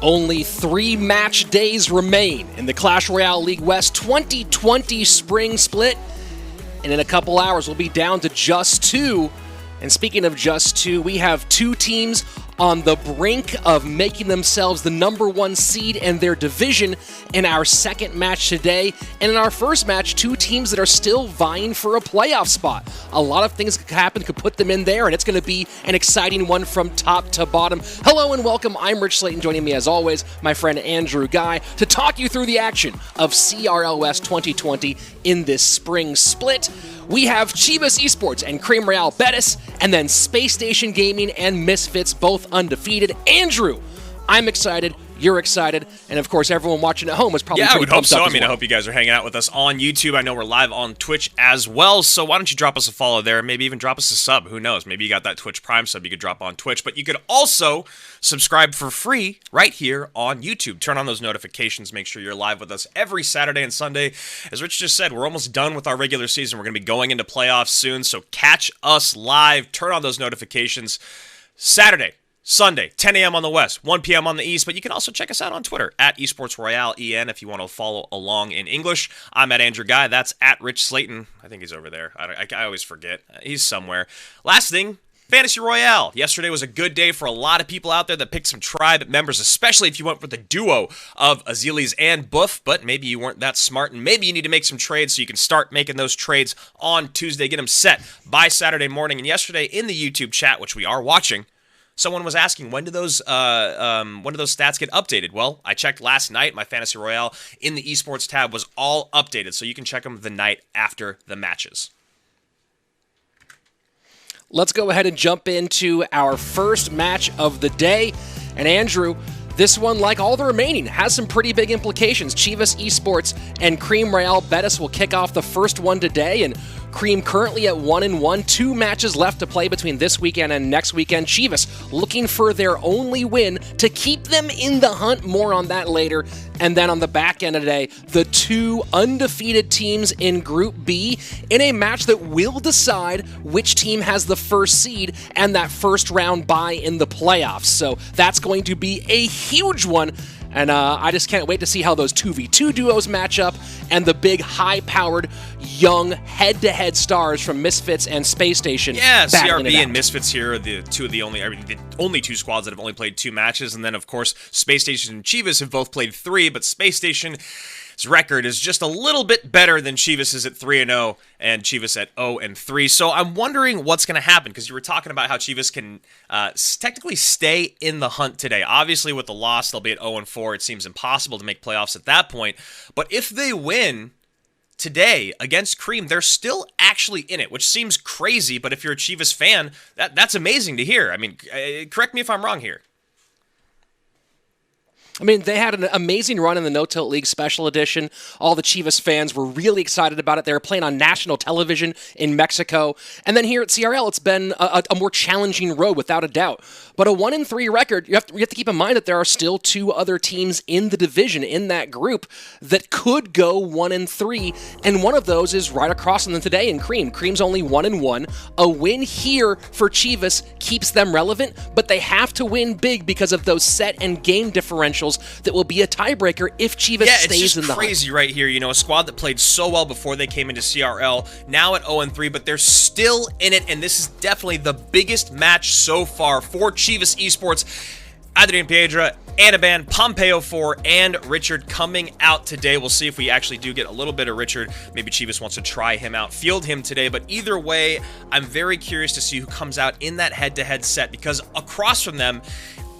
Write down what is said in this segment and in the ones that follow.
Only 3 match days remain in the Clash Royale League West 2020 Spring Split. And in a couple hours, we'll be down to just 2. And speaking of just 2, we have 2 teams on the brink of making themselves the #1 seed in their division in our second match today. And in our first match, 2 teams that are still vying for a playoff spot. A lot of things could happen, could put them in there, and it's going to be an exciting one from top to bottom. Hello and welcome. I'm Rich Slayton, joining me as always, my friend Andrew Guy, to talk you through the action of CRL West 2020 in this spring split. We have Chivas Esports and CRL Royale Betis, and then Spacestation Gaming and Misfits, both undefeated. Andrew, I'm excited. You're excited, and of course, everyone watching at home is probably I would hope so. I hope you guys are hanging out with us on YouTube. I know we're live on Twitch as well, so why don't you drop us a follow there? Maybe even drop us a sub. Who knows? Maybe you got that Twitch Prime sub you could drop on Twitch, but you could also subscribe for free right here on YouTube. Turn on those notifications. Make sure you're live with us every Saturday and Sunday. As Rich just said, we're almost done with our regular season. We're going to be going into playoffs soon, so catch us live. Turn on those notifications. Saturday, Sunday, 10 a.m. on the West, 1 p.m. on the East, but you can also check us out on Twitter, at Esports Royale EN, if you want to follow along in English. I'm at Andrew Guy. That's at Rich Slayton. I think he's over there. I always forget. He's somewhere. Last thing, Fantasy Royale. Yesterday was a good day for a lot of people out there that picked some tribe members, especially if you went for the duo of Azelis and Buff, but maybe you weren't that smart, and maybe you need to make some trades so you can start making those trades on Tuesday, get them set by Saturday morning. And yesterday in the YouTube chat, which we are watching, someone was asking, when do those stats get updated? Well, I checked last night. My Fantasy Royale in the Esports tab was all updated, so you can check them the night after the matches. Let's go ahead and jump into our first match of the day. And Andrew, this one, like all the remaining, has some pretty big implications. Chivas Esports and Cream Real Betis will kick off the first one today, and Cream currently at 1-1. 2 matches left to play between this weekend and next weekend. Chivas looking for their only win to keep them in the hunt. More on that later. And then on the back end of the day, the 2 undefeated teams in Group B in a match that will decide which team has the first seed and that first round bye in the playoffs. So that's going to be a huge one. And I just can't wait to see how those 2v2 duos match up and the big, high-powered, young, head-to-head stars from Misfits and Spacestation. Yeah, CRB and Misfits here are the only 2 squads that have only played 2 matches. And then, of course, Spacestation and Chivas have both played 3, but Spacestation's record is just a little bit better than Chivas' at 3-0 and Chivas at 0-3. So I'm wondering what's going to happen, because you were talking about how Chivas can technically stay in the hunt today. Obviously, with the loss, they'll be at 0-4. It seems impossible to make playoffs at that point. But if they win today against Cream, they're still actually in it, which seems crazy. But if you're a Chivas fan, that's amazing to hear. I mean, correct me if I'm wrong here. I mean, they had an amazing run in the No Tilt League Special Edition. All the Chivas fans were really excited about it. They were playing on national television in Mexico. And then here at CRL, it's been a more challenging road, without a doubt. But a 1-3 record, you have to keep in mind that there are still 2 other teams in the division, in that group, that could go 1-3. And one of those is right across from them today in Cream. Cream's only 1-1. A win here for Chivas keeps them relevant, but they have to win big because of those set and game differentials that will be a tiebreaker if Chivas stays in the hunt. It's crazy right here. You know, a squad that played so well before they came into CRL, now at 0-3, but they're still in it, and this is definitely the biggest match so far for Chivas Esports. Adrian Piedra, Anaban, Pompeo 4, and Richard coming out today. We'll see if we actually do get a little bit of Richard. Maybe Chivas wants to try him out, field him today. But either way, I'm very curious to see who comes out in that head-to-head set, because across from them,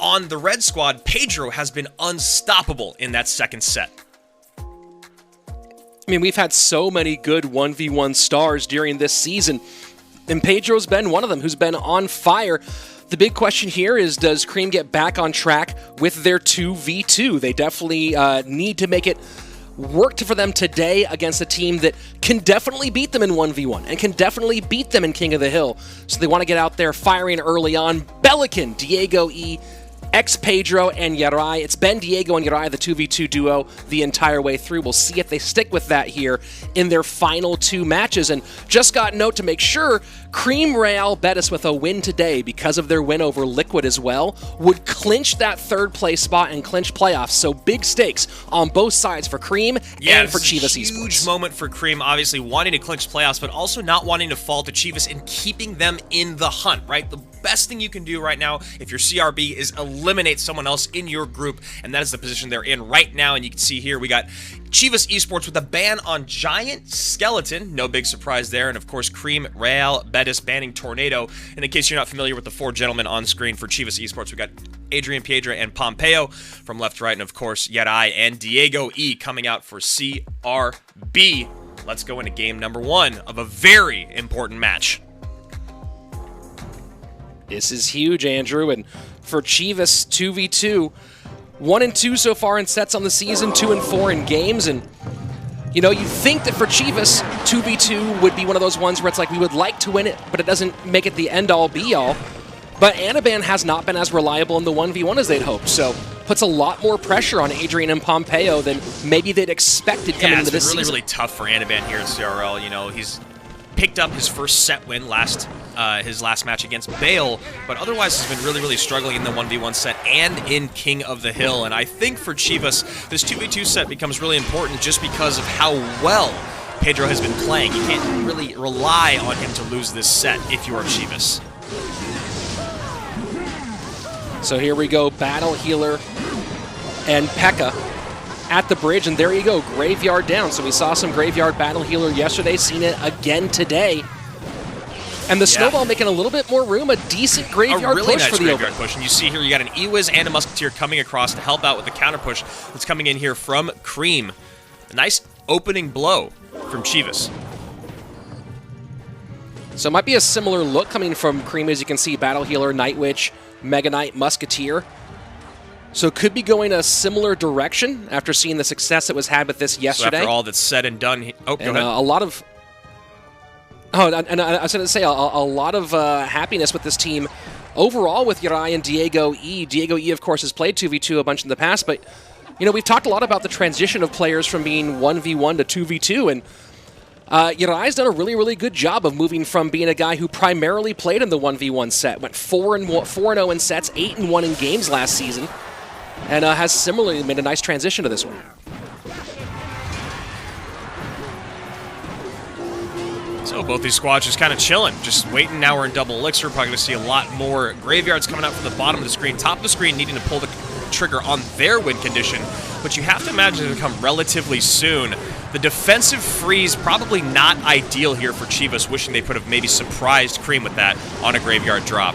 on the red squad, Pedro has been unstoppable in that second set. I mean, we've had so many good 1v1 stars during this season, and Pedro's been one of them who's been on fire. The big question here is, does Cream get back on track with their 2v2? They definitely need to make it work for them today against a team that can definitely beat them in 1v1 and can definitely beat them in King of the Hill. So they want to get out there firing early on. Belican, Diego E, Pedro, and Yarai. It's been Diego and Yarai, the 2v2 duo, the entire way through. We'll see if they stick with that here in their final 2 matches. And just got a note to make sure, Cream Real Betis with a win today, because of their win over Liquid as well, would clinch that 3rd place spot and clinch playoffs. So big stakes on both sides for Cream and for Chivas Esports. Huge moment for Cream, obviously wanting to clinch playoffs, but also not wanting to fall to Chivas and keeping them in the hunt, right? The best thing you can do right now if you're CRB is eliminate someone else in your group, and that is the position they're in right now. And you can see here we got Chivas Esports with a ban on Giant Skeleton, no big surprise there, and of course Cream Real Betis banning Tornado. And in case you're not familiar with the 4 gentlemen on screen for Chivas Esports, we got Adrian Piedra and Pompeo from left to right, and of course Yarai and Diego E coming out for CRB. Let's go into game number 1 of a very important match. This is huge, Andrew, and for Chivas, 2v2, 1-2 so far in sets on the season, 2-4 in games, and you know, you think that for Chivas, 2v2 would be one of those ones where it's like we would like to win it, but it doesn't make it the end-all, be-all. But Anaban has not been as reliable in the 1v1 as they'd hoped, so puts a lot more pressure on Adrian and Pompeo than maybe they'd expected coming into this season. It's really tough for Anaban here at CRL. You know, he's picked up his first set win his last match against Bale, but otherwise has been really struggling in the 1v1 set and in King of the Hill. And I think for Chivas, this 2v2 set becomes really important just because of how well Pedro has been playing. You can't really rely on him to lose this set if you are Chivas. So here we go, Battle Healer and P.E.K.K.A. at the bridge, and there you go, Graveyard down. So we saw some Graveyard Battle Healer yesterday, seen it again today. And the Snowball making a little bit more room, a decent Graveyard really push nice for the Graveyard open. push. And you see here, you got an E-Wiz and a Musketeer coming across to help out with the counter push that's coming in here from Cream. A nice opening blow from Chivas. So it might be a similar look coming from Cream, as you can see, Battle Healer, Night Witch, Mega Knight, Musketeer. So it could be going a similar direction after seeing the success that was had with this yesterday. So after all that's said and done, go ahead. A lot of... Oh, and I was going to say, a lot of happiness with this team overall with Uri and Diego E. Diego E, of course, has played 2v2 a bunch in the past, but, you know, we've talked a lot about the transition of players from being 1v1 to 2v2, and Uri's done a really, really good job of moving from being a guy who primarily played in the 1v1 set, went 4-0 in sets, 8-1 in games last season, and has similarly made a nice transition to this one. So both these squads just kind of chilling, just waiting. Now we're in double elixir. Probably going to see a lot more Graveyards coming out from the bottom of the screen. Top of the screen needing to pull the trigger on their win condition, but you have to imagine it'll come relatively soon. The defensive freeze probably not ideal here for Chivas, wishing they could have maybe surprised Cream with that on a Graveyard drop.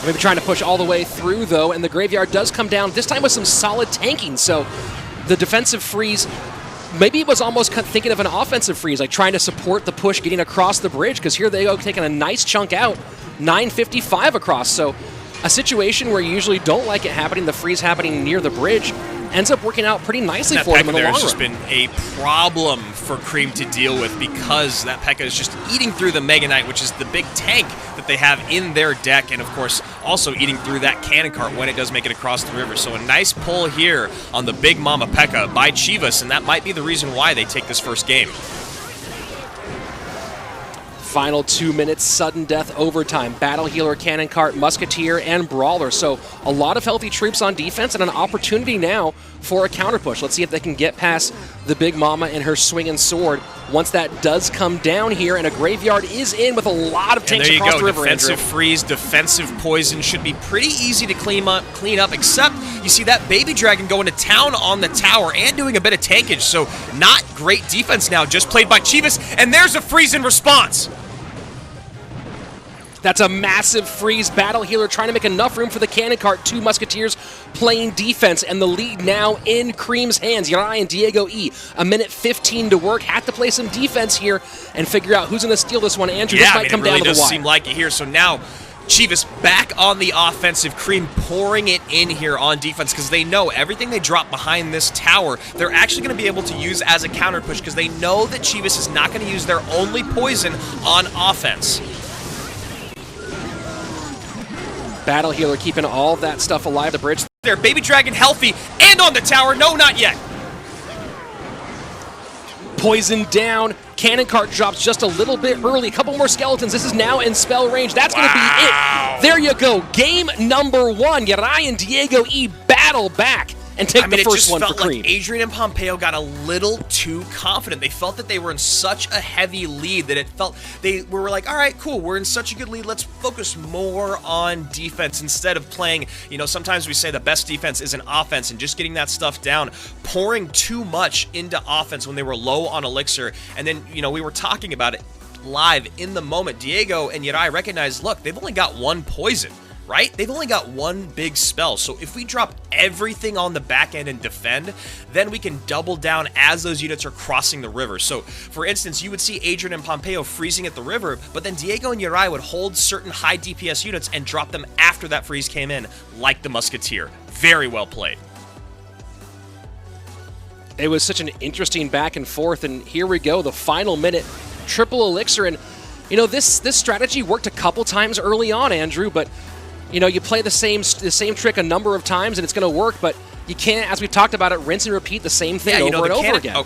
Maybe trying to push all the way through, though, and the Graveyard does come down, this time with some solid tanking, so the defensive freeze... Maybe it was almost thinking of an offensive freeze, like trying to support the push getting across the bridge, because here they go taking a nice chunk out, 955 across. So a situation where you usually don't like it happening, the freeze happening near the bridge, ends up working out pretty nicely for them in the long run. That P.E.K.K.A. there has just been a problem for Cream to deal with, because that P.E.K.K.A. is just eating through the Mega Knight, which is the big tank that they have in their deck, and of course also eating through that cannon cart when it does make it across the river. So a nice pull here on the Big Mama P.E.K.K.A. by Chivas, and that might be the reason why they take this first game. Final 2 minutes, sudden death overtime. Battle Healer, Cannon Cart, Musketeer, and Brawler. So a lot of healthy troops on defense and an opportunity now for a counter push. Let's see if they can get past the Big Mama and her swinging sword once that does come down here, and a Graveyard is in with a lot of tanks across the river. Defensive freeze, defensive poison should be pretty easy to clean up, except you see that Baby Dragon going to town on the tower and doing a bit of tankage, so not great defense now, just played by Chivas, and there's a freeze in response. That's a massive freeze. Battle Healer trying to make enough room for the Cannon Cart. 2 Musketeers playing defense, and the lead now in Cream's hands. Uri and Diego E. A minute 15 to work. Had to play some defense here and figure out who's going to steal this one. Andrew, this might come down to the wire. It really does seem like it here. So now Chivas back on the offensive. Cream pouring it in here on defense, because they know everything they drop behind this tower, they're actually going to be able to use as a counter push, because they know that Chivas is not going to use their only poison on offense. Battle Healer keeping all of that stuff alive. The bridge there, Baby Dragon healthy and on the tower. No, not yet. Poison down. Cannon Cart drops just a little bit early. A couple more skeletons. This is now in spell range. That's going to be it. There you go. Game number 1. Uri and Diego E battle back and take the first one for Cream. Like Adrian and Pompeo got a little too confident. They felt that they were in such a heavy lead that it felt they were like, all right, cool, we're in such a good lead. Let's focus more on defense instead of playing, you know, sometimes we say the best defense is an offense, and just getting that stuff down, pouring too much into offense when they were low on elixir. And then, you know, we were talking about it live in the moment. Diego and Uri recognized, look, they've only got 1 poison. Right? They've only got 1 big spell, so if we drop everything on the back end and defend, then we can double down as those units are crossing the river. So, for instance, you would see Adrian and Pompeo freezing at the river, but then Diego and Uri would hold certain high DPS units and drop them after that freeze came in, like the Musketeer. Very well played. It was such an interesting back and forth, and here we go, the final minute, triple elixir, and you know, this strategy worked a couple times early on, Andrew, but you know, you play the same trick a number of times and it's going to work, but you can't, as we've talked about it, rinse and repeat the same thing over and over again.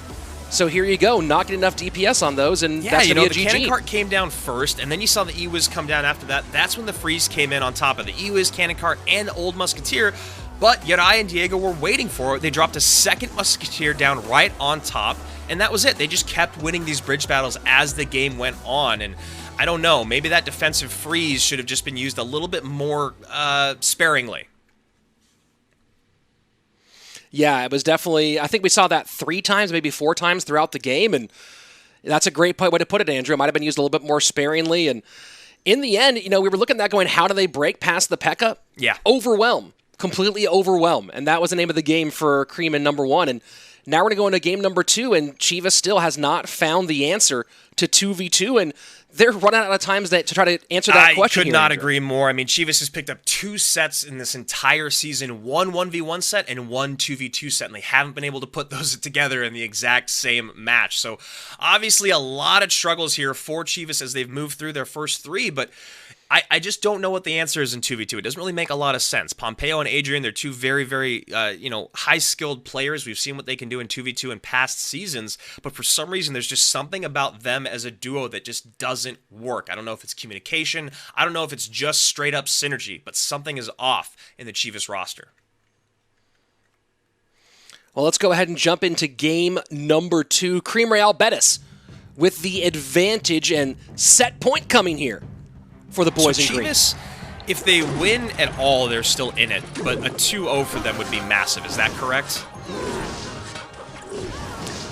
So here you go, not getting enough DPS on those, and that's going to be a GG. The Cannon Cart came down first, and then you saw the E-Wiz come down after that. That's when the freeze came in on top of the E-Wiz, Cannon Cart, and Old Musketeer. But Uri and Diego were waiting for it. They dropped a second Musketeer down right on top, and that was it. They just kept winning these bridge battles as the game went on, and I don't know. Maybe that defensive freeze should have just been used a little bit more sparingly. Yeah, it was definitely, I think we saw that 3 times, maybe 4 times throughout the game, and that's a great way to put it, Andrew. It might have been used a little bit more sparingly, and in the end, we were looking at that going, how do they break past the P.E.K.K.A? Yeah. Overwhelm. Completely overwhelm. And that was the name of the game for Cream in number 1, and now we're going to go into game number 2, and Chivas still has not found the answer to 2v2, and they're running out of times to try to answer that question. I could not agree more. I mean, Chivas has picked up 2 sets in this entire season, one 1v1 set and one 2v2 set, and they haven't been able to put those together in the exact same match. So obviously a lot of struggles here for Chivas as they've moved through their first 3, but I just don't know what the answer is in 2v2. It doesn't really make a lot of sense. Pompeo and Adrian, they're 2 very, very, high-skilled players. We've seen what they can do in 2v2 in past seasons, but for some reason, there's just something about them as a duo that just doesn't work. I don't know if it's communication. I don't know if it's just straight-up synergy, but something is off in the Chivas roster. Well, let's go ahead and jump into game number 2. Cream Real Betis with the advantage and set point coming here for the boys in green. Chivas, if they win at all, they're still in it, but a 2-0 for them would be massive. Is that correct?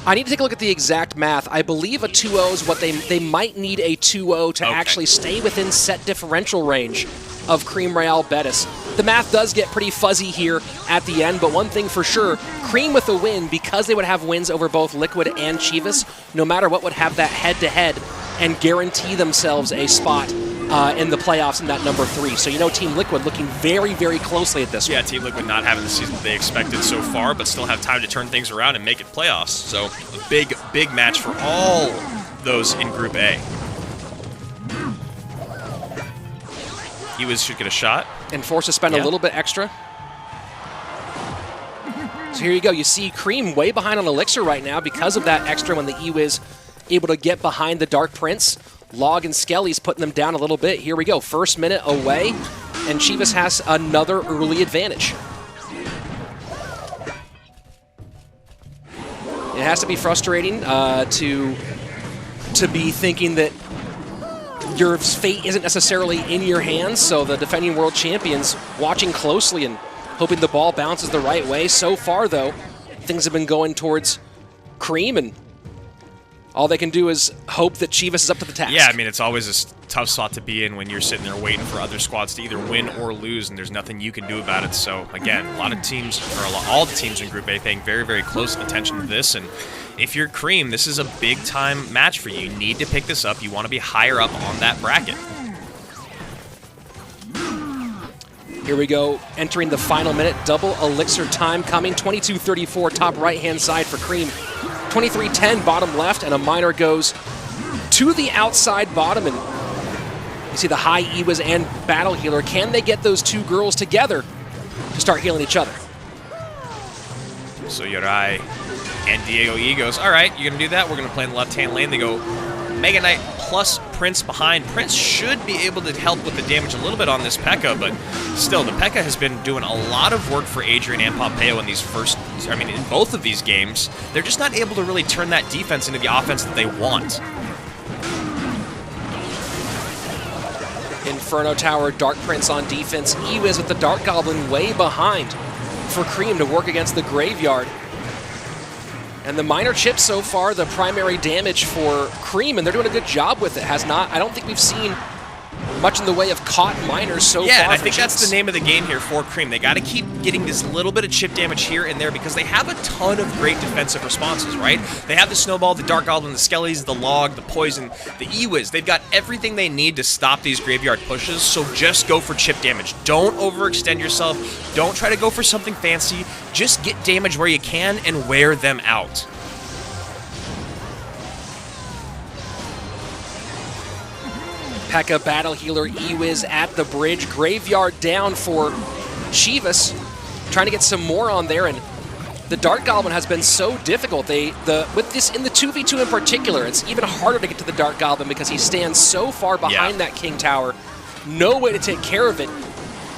I need to take a look at the exact math. I believe a 2-0 is what they might need a 2-0 to actually stay within set differential range of Cream Real Betis. The math does get pretty fuzzy here at the end, but one thing for sure, Cream with a win, because they would have wins over both Liquid and Chivas, no matter what, would have that head-to-head and guarantee themselves a spot in the playoffs in that number 3. So Team Liquid looking very, very closely at this one. Yeah, Team Liquid not having the season that they expected so far, but still have time to turn things around and make it playoffs. So a big, big match for all those in Group A. Ewis should get a shot. And forced to spend a little bit extra. So here you go. You see Cream way behind on Elixir right now because of that extra when the Ewiz able to get behind the Dark Prince. Log and Skelly's putting them down a little bit. Here we go. First minute away, and Chivas has another early advantage. It has to be frustrating to be thinking that your fate isn't necessarily in your hands, so the defending world champions watching closely and hoping the ball bounces the right way. So far, though, things have been going towards Cream, and all they can do is hope that Chivas is up to the task. Yeah, I mean, it's always a tough spot to be in when you're sitting there waiting for other squads to either win or lose, and there's nothing you can do about it. So, again, a lot of teams, or all the teams in Group A paying very, very close attention to this, and if you're Cream, this is a big-time match for you. You need to pick this up. You want to be higher up on that bracket. Here we go, entering the final minute. Double Elixir time coming. 22:34 top right-hand side for Cream. 23:10 bottom left, and a miner goes to the outside bottom. And you see the high Ewas and Battle Healer. Can they get those two girls together to start healing each other? So Yorai and Diego E goes, all right, you're going to do that? We're going to play in the left-hand lane. They go Mega Knight plus Prince behind. Prince should be able to help with the damage a little bit on this P.E.K.K.A, but still, the P.E.K.K.A has been doing a lot of work for Adrian and Pompeo in these in both of these games. They're just not able to really turn that defense into the offense that they want. Inferno Tower, Dark Prince on defense. Ewiz with the Dark Goblin way behind for Cream to work against the Graveyard. And the minor chip so far, the primary damage for Cream, and they're doing a good job with it. I don't think we've seen much in the way of caught miners so far. Yeah, and I think that's the name of the game here for Cream. They got to keep getting this little bit of chip damage here and there because they have a ton of great defensive responses, right? They have the Snowball, the Dark Goblin, the Skellies, the Log, the Poison, the Ewiz. They've got everything they need to stop these Graveyard pushes, so just go for chip damage. Don't overextend yourself. Don't try to go for something fancy. Just get damage where you can and wear them out. P.E.K.K.A Battle Healer, Ewiz at the bridge. Graveyard down for Chivas. Trying to get some more on there, and the Dark Goblin has been so difficult. With this in the 2v2 in particular, it's even harder to get to the Dark Goblin because he stands so far behind that King Tower. No way to take care of it.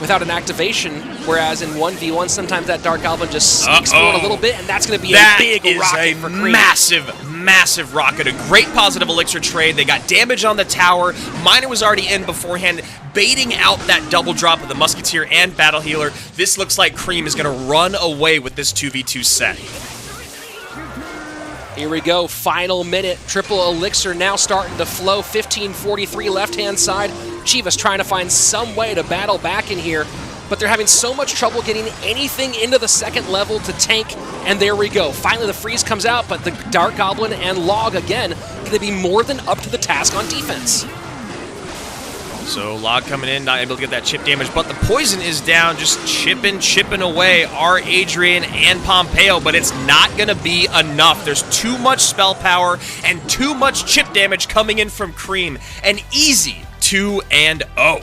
without an activation, whereas in 1v1, sometimes that Dark Goblin just sneaks forward a little bit, and that's going to be a big rocket for Cream. Massive rocket. A great positive elixir trade. They got damage on the tower. Miner was already in beforehand, baiting out that double drop of the Musketeer and Battle Healer. This looks like Cream is going to run away with this 2v2 set. Here we go, final minute. Triple elixir now starting to flow. 15:43 left-hand side. Chivas trying to find some way to battle back in here, but they're having so much trouble getting anything into the second level to tank, and there we go. Finally, the freeze comes out, but the Dark Goblin and Log, again, going to be more than up to the task on defense. So Log coming in, not able to get that chip damage, but the poison is down, just chipping away our Adrian and Pompeo, but it's not going to be enough. There's too much spell power and too much chip damage coming in from Cream. An easy 2-0.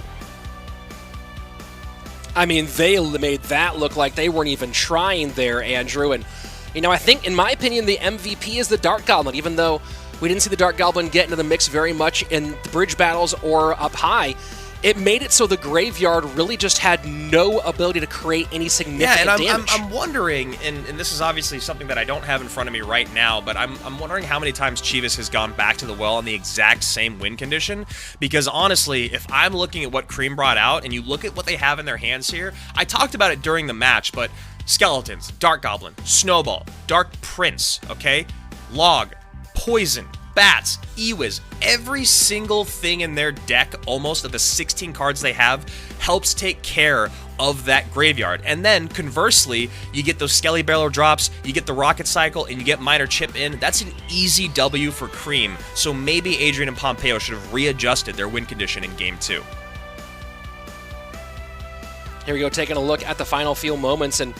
I mean, they made that look like they weren't even trying there, Andrew. And, you know, I think, in my opinion, the MVP is the Dark Goblin, even though we didn't see the Dark Goblin get into the mix very much in the bridge battles or up high. It made it so the Graveyard really just had no ability to create any significant damage. I'm wondering, and this is obviously something that I don't have in front of me right now, but I'm wondering how many times Chivas has gone back to the well on the exact same win condition. Because honestly, if I'm looking at what Cream brought out, and you look at what they have in their hands here, I talked about it during the match, but Skeletons, Dark Goblin, Snowball, Dark Prince, okay? Log, Poison, Bats, Ewiz, every single thing in their deck, almost of the 16 cards they have, helps take care of that Graveyard. And then, conversely, you get those Skelly Barrel drops, you get the Rocket Cycle, and you get Minor Chip in. That's an easy W for Cream, so maybe Adrian and Pompeo should have readjusted their win condition in Game 2. Here we go, taking a look at the final few moments, and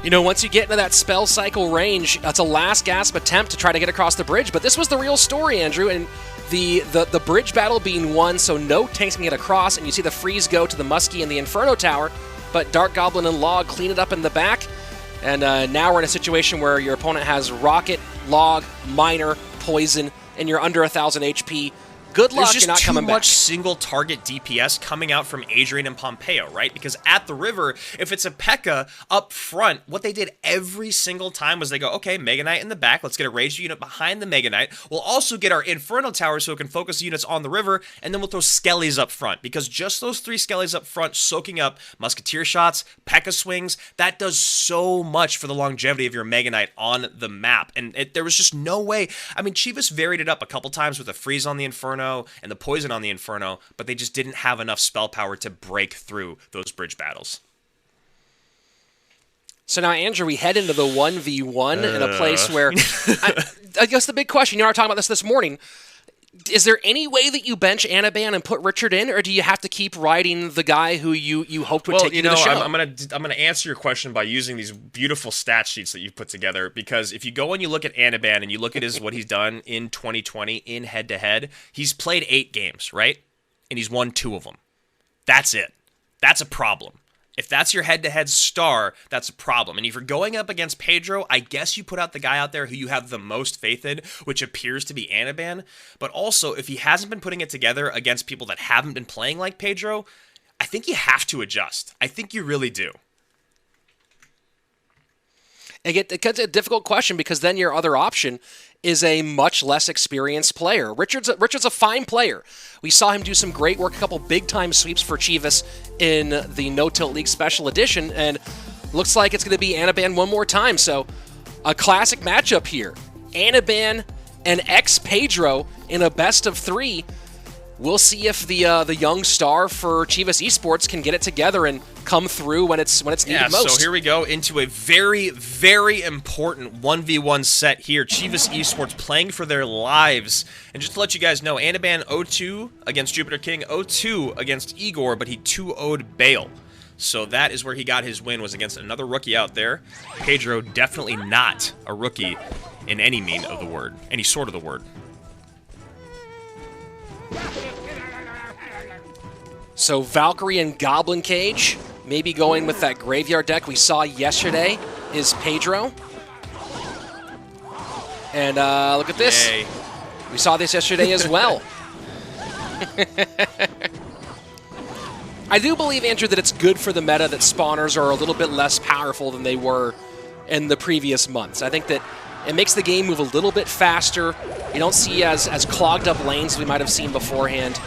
you know, once you get into that spell cycle range, that's a last gasp attempt to try to get across the bridge. But this was the real story, Andrew, and the bridge battle being won, so no tanks can get across, and you see the freeze go to the Muskie and the Inferno Tower, but Dark Goblin and Log clean it up in the back, and now we're in a situation where your opponent has Rocket, Log, Miner, Poison, and you're under 1,000 HP. Good luck, you're not coming back. There's just too much single target DPS coming out from Adrian and Pompeo, right? Because at the river, if it's a P.E.K.K.A. up front, what they did every single time was they go, okay, Mega Knight in the back, let's get a ranged unit behind the Mega Knight. We'll also get our Inferno Tower so it can focus units on the river, and then we'll throw Skellies up front. Because just those 3 Skellies up front soaking up Musketeer shots, P.E.K.K.A. swings, that does so much for the longevity of your Mega Knight on the map. And there was just no way. I mean, Chivas varied it up a couple times with a freeze on the Inferno and the poison on the Inferno, but they just didn't have enough spell power to break through those bridge battles. So now, Andrew, we head into the 1v1 in a place where, I guess the big question, you and I were talking about this morning, is there any way that you bench Anaban and put Richard in, or do you have to keep riding the guy who you hoped would take you to the show? I'm gonna answer your question by using these beautiful stat sheets that you've put together, because if you go and you look at Anaban and you look at what he's done in 2020 in head-to-head, he's played 8 games, right? And he's won 2 of them. That's it. That's a problem. If that's your head-to-head star, that's a problem. And if you're going up against Pedro, I guess you put out the guy out there who you have the most faith in, which appears to be Anaban. But also, if he hasn't been putting it together against people that haven't been playing like Pedro, I think you have to adjust. I think you really do. It gets a difficult question, because then your other option is a much less experienced player. Richard's a fine player. We saw him do some great work, a couple big-time sweeps for Chivas in the No Tilt League Special Edition, and looks like it's going to be Anaban one more time. So a classic matchup here. Anaban and ex-Pedro in a best-of-3. We'll see if the young star for Chivas Esports can get it together and come through when it's needed most. So here we go into a very, very important 1v1 set here. Chivas Esports playing for their lives. And just to let you guys know, Anaban 0-2 against Jupiter King, 0-2 against Igor, but he 2-0'd Bale. So that is where he got his win, was against another rookie out there. Pedro, definitely not a rookie in any mean of the word, any sort of the word. So Valkyrie and Goblin Cage, maybe going with that Graveyard deck we saw yesterday, is Pedro. And look at this. Yay. We saw this yesterday as well. I do believe, Andrew, that it's good for the meta that spawners are a little bit less powerful than they were in the previous months. I think that it makes the game move a little bit faster. You don't see as clogged up lanes as we might have seen beforehand.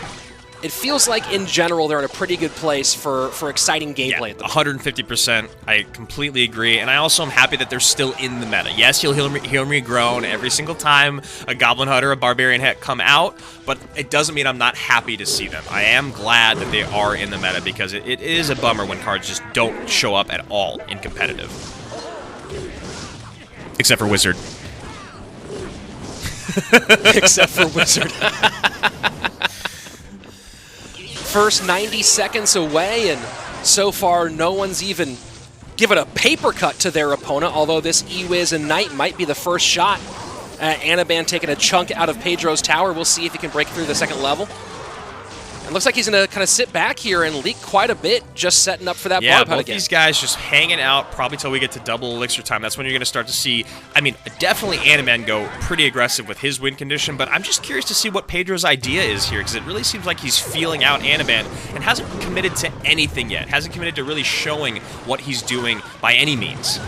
It feels like, in general, they're in a pretty good place for exciting gameplay. Yeah, 150%. I completely agree. And I also am happy that they're still in the meta. Yes, you'll hear me groan every single time a Goblin Hut or a Barbarian Hut come out, but it doesn't mean I'm not happy to see them. I am glad that they are in the meta because it is a bummer when cards just don't show up at all in competitive. Except for Wizard. Except for Wizard. First 90 seconds away, and so far no one's even given a paper cut to their opponent, although this E-Wiz and Knight might be the first shot. Anaban taking a chunk out of Pedro's tower. We'll see if he can break through the second level. It looks like he's going to kind of sit back here and leak quite a bit, just setting up for that Barb Hut again. These guys just hanging out probably till we get to double elixir time. That's when you're going to start to see, I mean, definitely Anaman go pretty aggressive with his win condition, but I'm just curious to see what Pedro's idea is here, because it really seems like he's feeling out Anaman and hasn't committed to anything yet. Hasn't committed to really showing what he's doing by any means.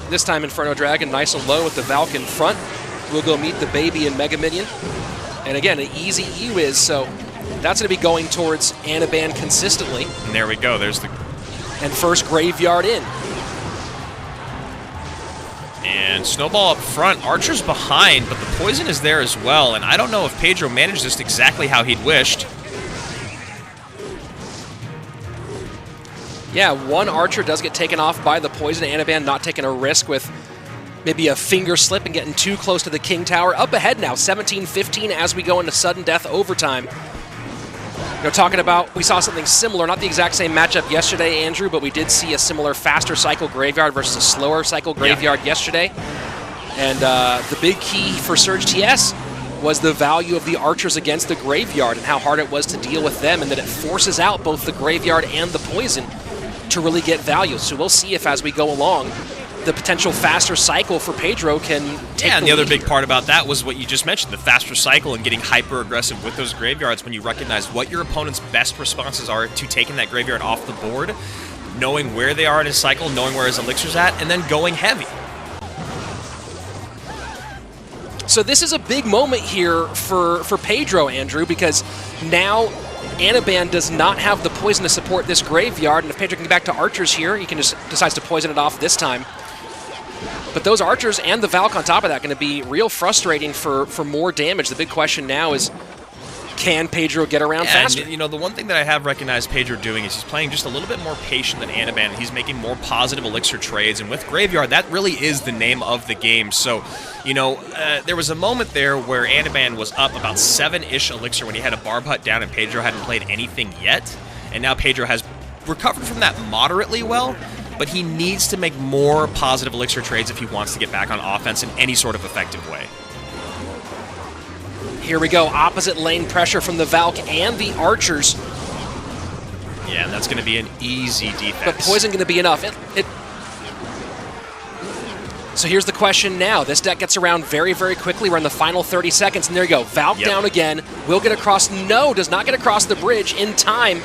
This time Inferno Dragon nice and low with the Valk in front. We'll go meet the baby and Mega Minion. And again, an easy E-Wiz, so that's going to be going towards Anaban consistently. And there we go. There's the... And first Graveyard in. And Snowball up front. Archer's behind, but the poison is there as well. And I don't know if Pedro managed this exactly how he'd wished. Yeah, one Archer does get taken off by the poison. Anaban not taking a risk with maybe a finger slip and getting too close to the King Tower. Up ahead now, 17-15 as we go into sudden death overtime. You know, talking about, we saw something similar, not the exact same matchup yesterday, Andrew, but we did see a similar faster cycle Graveyard versus a slower cycle Graveyard yesterday. And the big key for Surge TS was the value of the Archers against the Graveyard and how hard it was to deal with them, and that it forces out both the Graveyard and the Poison to really get value. So we'll see if, as we go along, the potential faster cycle for Pedro can take and the lead. other big part about that was what you just mentioned, the faster cycle and getting hyper-aggressive with those Graveyards when you recognize what your opponent's best responses are to taking that Graveyard off the board, knowing where they are in his cycle, knowing where his Elixir's at, and then going heavy. So this is a big moment here for Pedro, Andrew, because now Anaban does not have the poison to support this Graveyard, and if Pedro can get back to Archers here, he can just decides to poison it off this time. But those Archers and the Valk on top of that going to be real frustrating for more damage. The big question now is, can Pedro get around faster? And, you know, the one thing that I have recognized Pedro doing is he's playing just a little bit more patient than Anaban. He's making more positive elixir trades, and with Graveyard, that really is the name of the game. So, you know, there was a moment there where Anaban was up about 7-ish elixir when he had a Barb Hut down and Pedro hadn't played anything yet. And now Pedro has recovered from that moderately well, but he needs to make more positive elixir trades if he wants to get back on offense in any sort of effective way. Here we go, opposite lane pressure from the Valk and the Archers. Yeah, and that's going to be an easy defense. But poison going to be enough. So here's the question now. This deck gets around very, very quickly. We're in the final 30 seconds, and there you go. Valk down again. Will get across. No, does not get across the bridge in time.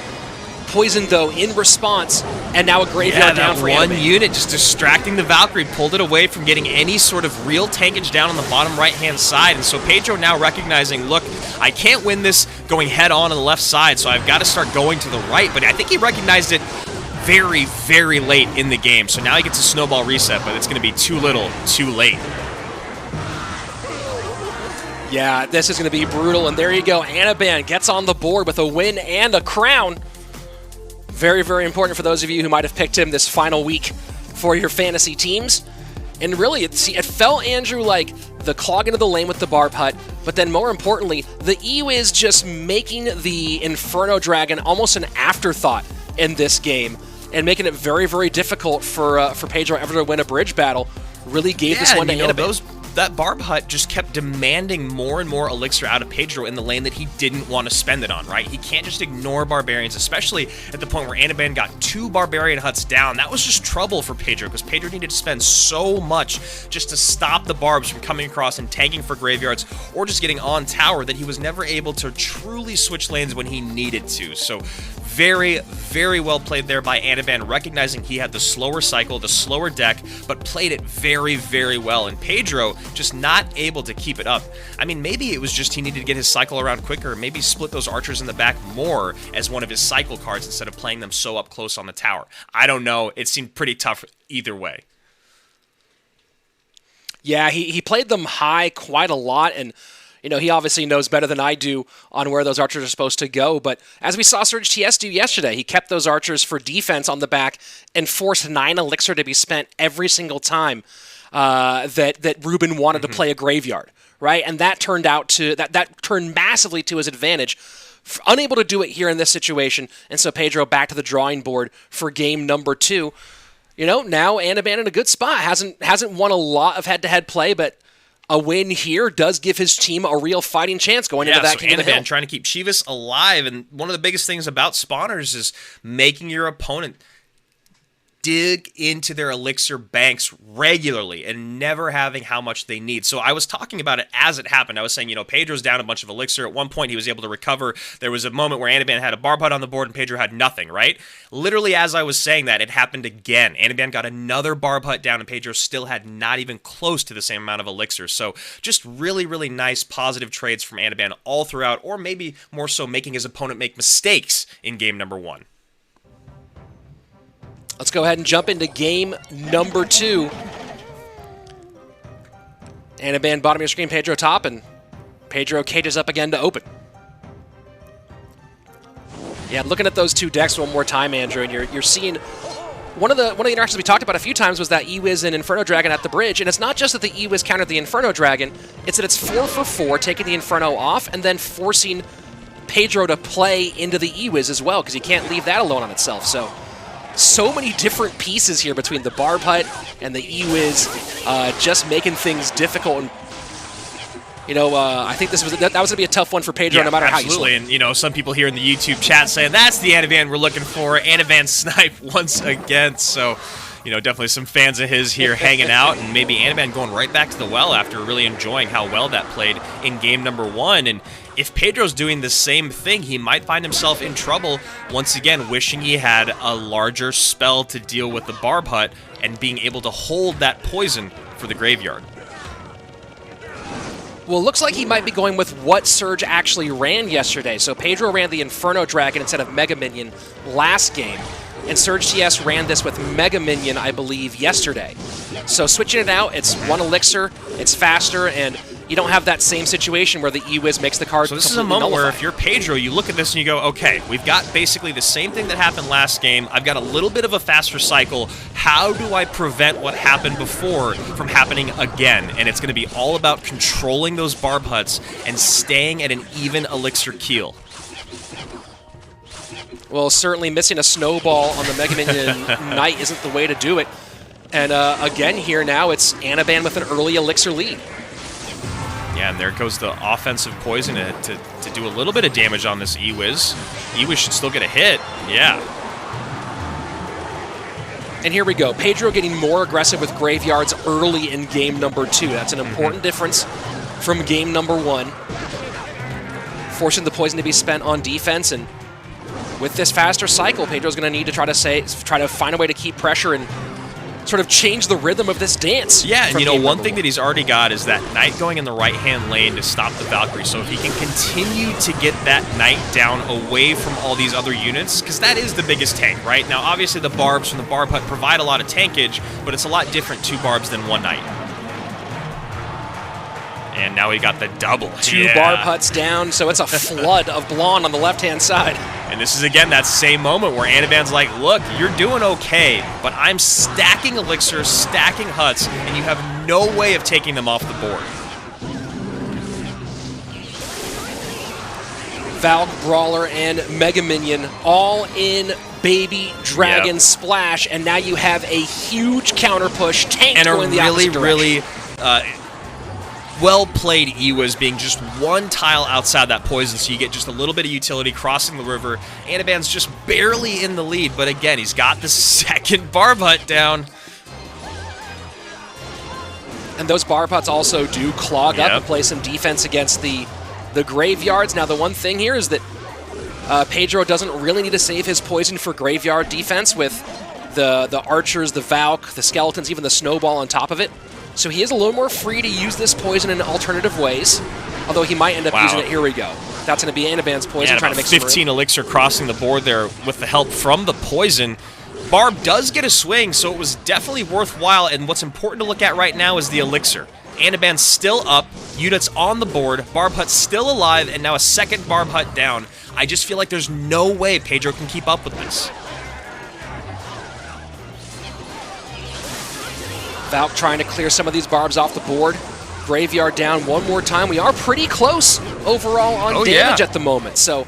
Poison, though, in response, and now a Graveyard down for one Anaban. unit just distracting the Valkyrie, pulled it away from getting any sort of real tankage down on the bottom right-hand side, and so Pedro now recognizing, look, I can't win this going head-on the left side, so I've got to start going to the right, but I think he recognized it very, very late in the game, so now he gets a snowball reset, but it's going to be too little, too late. Yeah, this is going to be brutal, and there you go. Anaban gets on the board with a win and a crown. Very, very important for those of you who might have picked him this final week for your fantasy teams. And really, it felt, Andrew, like the clog into the lane with the Barb Hut, but then more importantly, the E-Wiz just making the Inferno Dragon almost an afterthought in this game and making it very, very difficult for Pedro ever to win a bridge battle. Really gave this one to Anaban. that Barb Hut just kept demanding more and more elixir out of Pedro in the lane that he didn't want to spend it on, right? He can't just ignore Barbarians, especially at the point where Anaban got 2 Barbarian Huts down. That was just trouble for Pedro, because Pedro needed to spend so much just to stop the Barbs from coming across and tanking for graveyards, or just getting on tower, that he was never able to truly switch lanes when he needed to. So very, very well played there by Anaban, recognizing he had the slower cycle, the slower deck, but played it very, very well. And Pedro just not able to keep it up. I mean, maybe it was just he needed to get his cycle around quicker, maybe split those archers in the back more as one of his cycle cards instead of playing them so up close on the tower. I don't know. It seemed pretty tough either way. Yeah, he played them high quite a lot, and he obviously knows better than I do on where those archers are supposed to go. But as we saw Surge TS do yesterday, he kept those archers for defense on the back and forced 9 elixir to be spent every single time that Ruben wanted to play a graveyard, right? And that turned out to that turned massively to his advantage. Unable to do it here in this situation, and so Pedro back to the drawing board for game number 2. Now Anaban in a good spot. Hasn't won a lot of head-to-head play, but a win here does give his team a real fighting chance going into that King of the Hill. Trying to keep Chivas alive, and one of the biggest things about spawners is making your opponent dig into their elixir banks regularly and never having how much they need. So I was talking about it as it happened. I was saying, Pedro's down a bunch of elixir. At one point, he was able to recover. There was a moment where Anaban had a Barb Hut on the board and Pedro had nothing, right? Literally, as I was saying that, it happened again. Anaban got another Barb Hut down and Pedro still had not even close to the same amount of elixir. So just really, really nice positive trades from Anaban all throughout, or maybe more so making his opponent make mistakes in game number 1. Let's go ahead and jump into game number 2. Anaban bottom of your screen, Pedro top, and Pedro cages up again to open. Yeah, looking at those 2 decks one more time, Andrew, and you're seeing one of the interactions we talked about a few times was that Ewiz and Inferno Dragon at the bridge, and it's not just that the Ewiz countered the Inferno Dragon, it's that it's 4 for 4, taking the Inferno off, and then forcing Pedro to play into the Ewiz as well, because he can't leave that alone on itself. So many different pieces here between the Barb Hut and the Ewiz, just making things difficult. And I think that was going to be a tough one for Pedro, no matter how you absolutely. And some people here in the YouTube chat saying that's the Anaban we're looking for. Anaban snipe once again. So, definitely some fans of his here hanging out, and maybe Anaban going right back to the well after really enjoying how well that played in game number 1. And if Pedro's doing the same thing, he might find himself in trouble once again, wishing he had a larger spell to deal with the Barb Hut and being able to hold that poison for the graveyard. Well, it looks like he might be going with what Surge actually ran yesterday. So Pedro ran the Inferno Dragon instead of Mega Minion last game, and Surge TS ran this with Mega Minion, I believe, yesterday. So switching it out, it's 1 elixir, it's faster, and you don't have that same situation where the Ewiz makes the card So this is a moment where if you're Pedro, you look at this and you go, okay, we've got basically the same thing that happened last game. I've got a little bit of a faster cycle. How do I prevent what happened before from happening again? And it's going to be all about controlling those Barb Huts and staying at an even elixir keel. Well, certainly missing a snowball on the Mega Minion Knight isn't the way to do it. And again here now, it's Anaban with an early elixir lead. Yeah, and there goes the offensive poison to do a little bit of damage on this Ewiz. Ewiz should still get a hit. Yeah. And here we go. Pedro getting more aggressive with graveyards early in game number 2. That's an important difference from game number 1. Forcing the poison to be spent on defense, and with this faster cycle, Pedro's going to need to try to find a way to keep pressure and sort of change the rhythm of this dance. Yeah, and one thing that he's already got is that Knight going in the right-hand lane to stop the Valkyrie. So if he can continue to get that Knight down away from all these other units, because that is the biggest tank, right? Now, obviously the Barbs from the Barb Hut provide a lot of tankage, but it's a lot different 2 Barbs than 1 Knight. And now we got the double. 2 Barb Huts down, so it's a flood of blonde on the left-hand side. And this is, again, that same moment where Anaban's like, look, you're doing okay, but I'm stacking elixirs, stacking huts, and you have no way of taking them off the board. Valk, Brawler, and Mega Minion all in Baby Dragon Splash, and now you have a huge counter push tank and going the opposite direction. really well played, Iwas, being just one tile outside that poison, so you get just a little bit of utility crossing the river. Anaban's just barely in the lead, but again, he's got the second barb hut down. And those barb huts also do clog up and play some defense against the graveyards. Now, the one thing here is that Pedro doesn't really need to save his poison for graveyard defense with the archers, the Valk, the skeletons, even the snowball on top of it. So he is a little more free to use this poison in alternative ways, although he might end up using it. Here we go. That's going to be Anaban's poison, trying to make 15 elixir crossing the board there with the help from the poison. Barb does get a swing, so it was definitely worthwhile, and what's important to look at right now is the elixir. Anaban's still up, units on the board, Barb Hut's still alive, and now a second Barb Hut down. I just feel like there's no way Pedro can keep up with this. Valk trying to clear some of these barbs off the board. Graveyard down one more time. We are pretty close overall on damage at the moment, so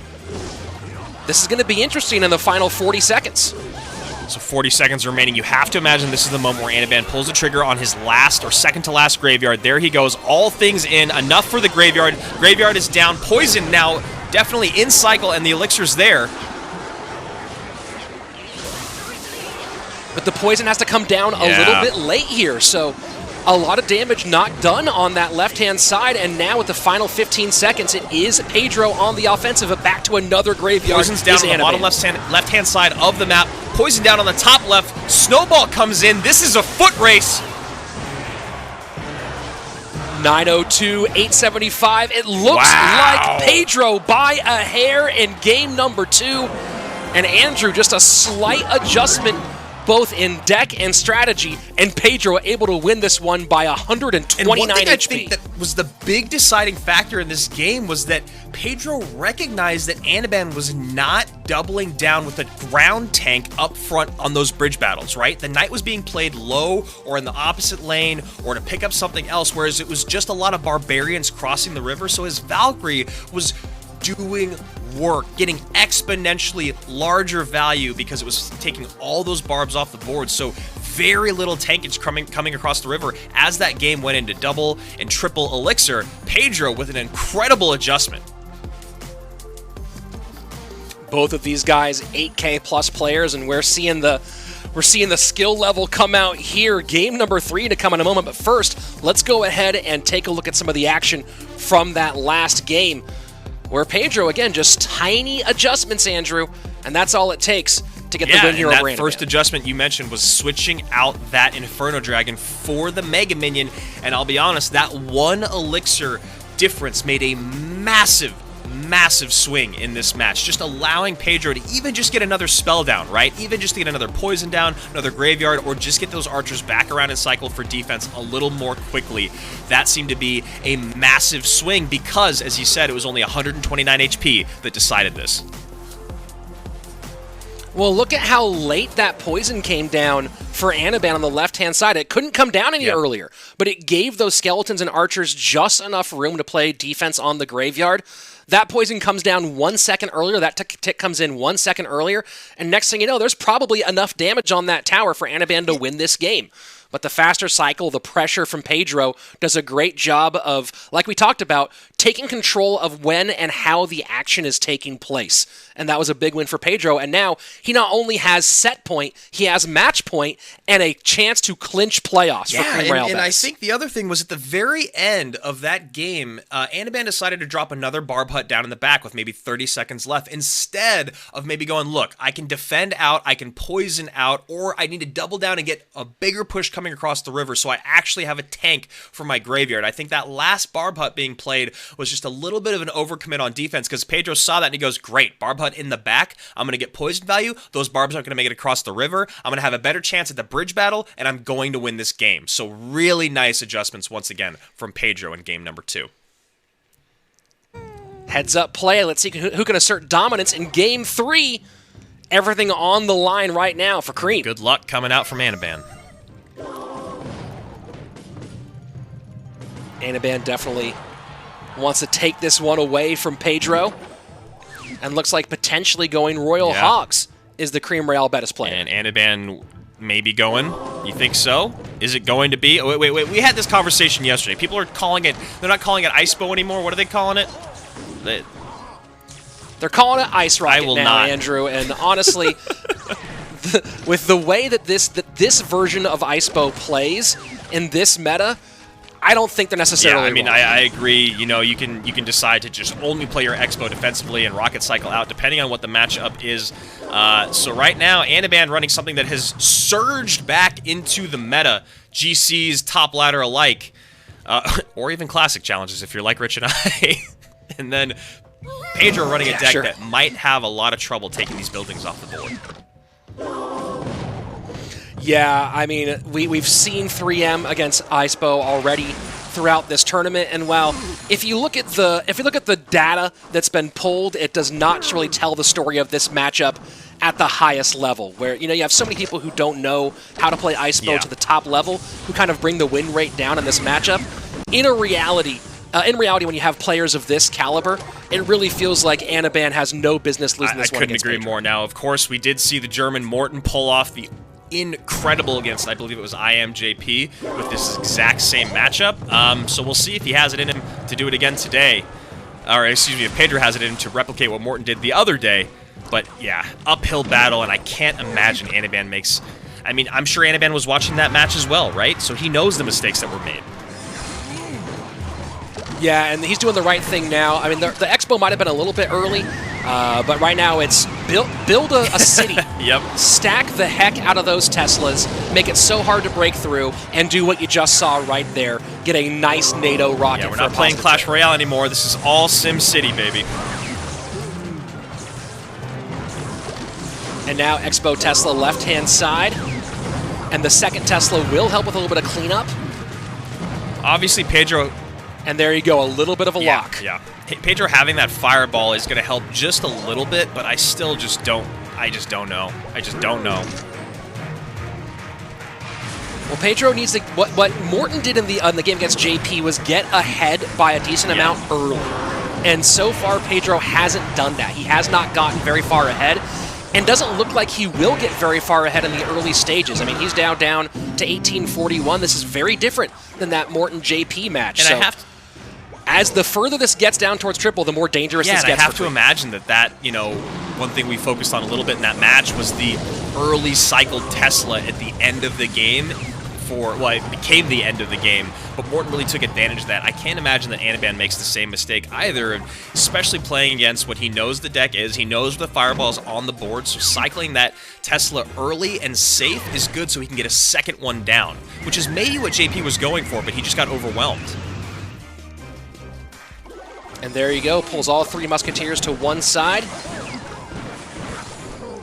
this is going to be interesting in the final 40 seconds. So 40 seconds remaining. You have to imagine this is the moment where Anaban pulls the trigger on his last or second to last graveyard. There he goes. All things in. Enough for the graveyard. Graveyard is down. Poison now definitely in cycle, and the elixir's there. But the poison has to come down a little bit late here, so a lot of damage not done on that left-hand side, and now with the final 15 seconds, it is Pedro on the offensive, but back to another graveyard. Poison's down on the bottom left-hand side of the map. Poison down on the top left. Snowball comes in. This is a foot race. 902, 875. It looks like Pedro by a hair in game number 2. And Andrew, just a slight adjustment both in deck and strategy, and Pedro able to win this one by 129 and one thing HP. I think that was the big deciding factor in this game was that Pedro recognized that Anaban was not doubling down with a ground tank up front on those bridge battles, right? The Knight was being played low or in the opposite lane or to pick up something else, whereas it was just a lot of barbarians crossing the river, so his Valkyrie was doing work, getting exponentially larger value because it was taking all those barbs off the board. So very little tankage coming across the river. As that game went into double and triple elixir, Pedro with an incredible adjustment. Both of these guys 8K plus players, and we're seeing the skill level come out here. Game number 3 to come in a moment, but first, let's go ahead and take a look at some of the action from that last game, where Pedro, again, just tiny adjustments, Andrew, and that's all it takes to get the win here over Anaban. That first adjustment you mentioned was switching out that Inferno Dragon for the Mega Minion, and I'll be honest, that one elixir difference made a massive swing in this match, just allowing Pedro to even just get another spell down, right? Even just to get another poison down, another graveyard, or just get those archers back around in cycle for defense a little more quickly. That seemed to be a massive swing because, as you said, it was only 129 HP that decided this. Well, look at how late that poison came down for Anaban on the left-hand side. It couldn't come down any earlier, but it gave those skeletons and archers just enough room to play defense on the graveyard. That poison comes down 1 second earlier. That tick comes in 1 second earlier. And next thing you know, there's probably enough damage on that tower for Anaban to win this game. But the faster cycle, the pressure from Pedro does a great job of, like we talked about, taking control of when and how the action is taking place. And that was a big win for Pedro. And now he not only has set point, he has match point and a chance to clinch playoffs for Cream Royale and I think the other thing was at the very end of that game, Anaban decided to drop another Barb Hut down in the back with maybe 30 seconds left, instead of maybe going, look, I can defend out, I can poison out, or I need to double down and get a bigger push coming across the river so I actually have a tank for my graveyard. I think that last Barb Hut being played was just a little bit of an overcommit on defense because Pedro saw that and he goes, great, Barb Hut in the back, I'm going to get poison value, those barbs aren't going to make it across the river, I'm going to have a better chance at the bridge battle, and I'm going to win this game. So really nice adjustments once again from Pedro in game number 2. Heads up play, let's see who can assert dominance in game 3. Everything on the line right now for Cream. Good luck coming out from Anaban. Anaban definitely wants to take this one away from Pedro. And looks like potentially going Royal Hawks is the Cream Royale Betis player. And Anaban maybe going. You think so? Is it going to be? Oh, wait. We had this conversation yesterday. People are calling it, they're not calling it ISPO anymore. What are they calling it? They're calling it Ice Rocket now, not. Andrew. And honestly, with the way that this version of ISPO plays in this meta, I don't think they're necessarily I mean, wrong. I agree. You know, you can decide to just only play your Expo defensively and Rocket Cycle out, depending on what the matchup is. So right now, Anaban running something that has surged back into the meta, GCs, top ladder alike, or even classic challenges if you're like Rich and I. And then Pedro running a deck that might have a lot of trouble taking these buildings off the board. Yeah, I mean, we've seen 3M against ISPO already throughout this tournament, and while if you look at the data that's been pulled, it does not really tell the story of this matchup at the highest level, where you have so many people who don't know how to play ISPO to the top level, who kind of bring the win rate down in this matchup. In reality, when you have players of this caliber, it really feels like Anaban has no business losing this one against I couldn't agree more. Now, of course, we did see the German Morten pull off the incredible against, I believe it was IMJP, with this exact same matchup. So we'll see if he has it in him to do it again today. Or, excuse me, if Pedro has it in him to replicate what Morten did the other day. But, yeah, uphill battle, and I can't imagine Anaban makes... I mean, I'm sure Anaban was watching that match as well, right? So he knows the mistakes that were made. Yeah, and he's doing the right thing now. I mean, the Expo might have been a little bit early, but right now it's build a city, stack the heck out of those Teslas, make it so hard to break through, and do what you just saw right there. Get a nice NATO rocket. Yeah, we're not playing Clash Royale anymore. This is all Sim City, baby. And now Expo Tesla left-hand side, and the second Tesla will help with a little bit of cleanup. Obviously, Pedro... And there you go, a little bit of a lock. Yeah. Pedro having that fireball is going to help just a little bit, but I still just don't. I just don't know. Well, Pedro needs to. What Morten did in the game against JP was get ahead by a decent amount early, and so far Pedro hasn't done that. He has not gotten very far ahead, and doesn't look like he will get very far ahead in the early stages. I mean, he's down to 1841. This is very different than that Morten JP match. And so, as the further this gets down towards triple, the more dangerous this gets. Yeah, I have to imagine that, one thing we focused on a little bit in that match was the early cycled Tesla at the end of the game it became the end of the game, but Morten really took advantage of that. I can't imagine that Anaban makes the same mistake either, especially playing against what he knows the deck is. He knows the fireball's on the board, so cycling that Tesla early and safe is good so he can get a second one down, which is maybe what JP was going for, but he just got overwhelmed. And there you go, pulls all three Musketeers to one side.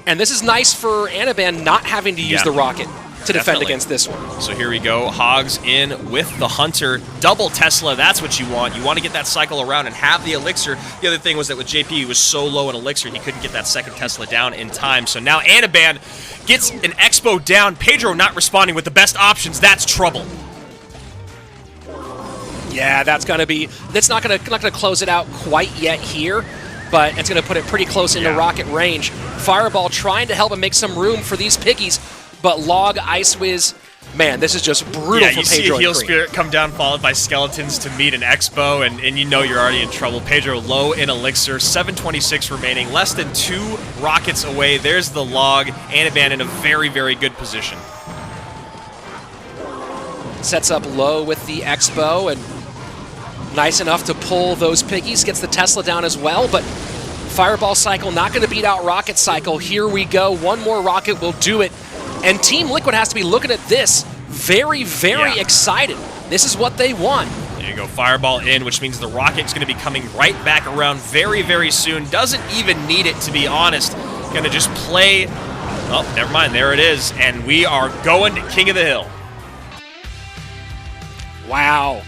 And this is nice for Anaban not having to use the rocket to defend against this one. So here we go, Hogs in with the Hunter. Double Tesla, that's what you want. You want to get that cycle around and have the Elixir. The other thing was that with JP, he was so low in Elixir, he couldn't get that second Tesla down in time. So now Anaban gets an Expo down. Pedro not responding with the best options. That's trouble. Yeah, that's not gonna close it out quite yet here, but it's gonna put it pretty close into rocket range. Fireball trying to help him make some room for these piggies, but Log, Ice Wiz, man, this is just brutal for Pedro. You see a Heal Spirit come down followed by Skeletons to meet an Expo, and you know you're already in trouble. Pedro low in Elixir, 726 remaining, less than 2 rockets away. There's the Log. Anaban in a very, very good position. Sets up low with the Expo, and nice enough to pull those piggies. Gets the Tesla down as well, but Fireball Cycle not going to beat out Rocket Cycle. Here we go. One more rocket will do it. And Team Liquid has to be looking at this very, very excited. This is what they want. There you go, Fireball in, which means the rocket's going to be coming right back around very, very soon. Doesn't even need it, to be honest. Going to just play... Oh, never mind. There it is. And we are going to King of the Hill. Wow.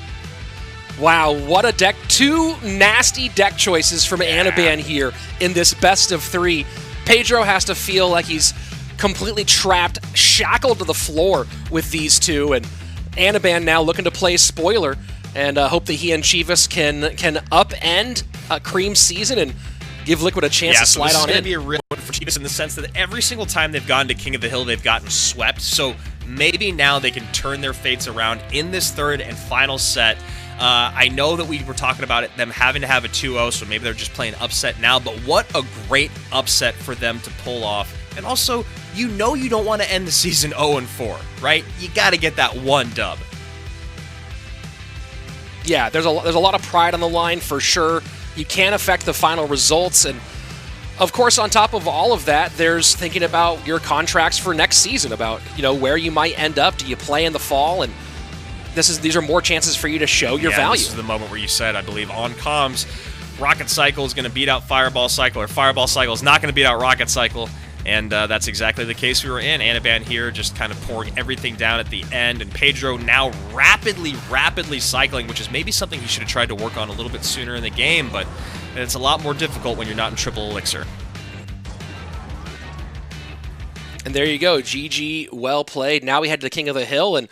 Wow, what a deck. 2 nasty deck choices from Anaban here in this best of 3. Pedro has to feel like he's completely trapped, shackled to the floor with these two, and Anaban now looking to play spoiler and hope that he and Chivas can upend Cream's season and give Liquid a chance to slide on in. This is going to be a real one for Chivas in the sense that every single time they've gone to King of the Hill, they've gotten swept. So maybe now they can turn their fates around in this third and final set. I know that we were talking about them having to have a 2-0, so maybe they're just playing upset now, but what a great upset for them to pull off. And also, you don't want to end the season 0-4, right? You got to get that one dub. Yeah, there's a lot of pride on the line for sure. You can't affect the final results, and of course, on top of all of that, there's thinking about your contracts for next season, about where you might end up. Do you play in the fall? And these are more chances for you to show your value. This is the moment where you said, I believe, on comms, Rocket Cycle is going to beat out Fireball Cycle, or Fireball Cycle is not going to beat out Rocket Cycle. And that's exactly the case we were in. Anaban here just kind of pouring everything down at the end. And Pedro now rapidly cycling, which is maybe something he should have tried to work on a little bit sooner in the game. But it's a lot more difficult when you're not in triple elixir. And there you go. GG, well played. Now we head to the King of the Hill. And,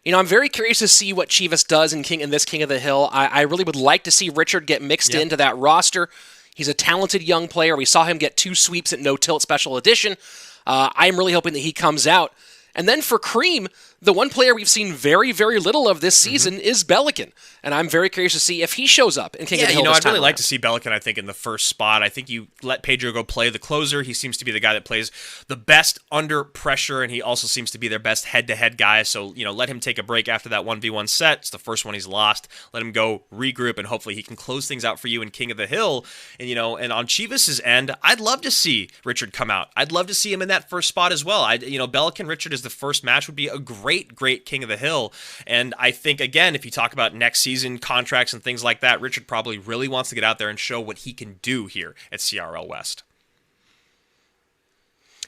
I'm very curious to see what Chivas does in this King of the Hill. I really would like to see Richard get mixed into that roster. He's a talented young player. We saw him get 2 sweeps at No Tilt Special Edition. I'm really hoping that he comes out. And then for Cream, the one player we've seen very, very little of this season is Belican. And I'm very curious to see if he shows up in King of the Hill. I'd really like to see Belican, I think, in the first spot. I think you let Pedro go play the closer. He seems to be the guy that plays the best under pressure, and he also seems to be their best head-to-head guy. So, let him take a break after that 1v1 set. It's the first one he's lost. Let him go regroup, and hopefully he can close things out for you in King of the Hill. And, and on Chivas' end, I'd love to see Richard come out. I'd love to see him in that first spot as well. Belican Richard as the first match would be a great King of the Hill. And I think, again, if you talk about next season contracts and things like that, Richard probably really wants to get out there and show what he can do here at CRL West.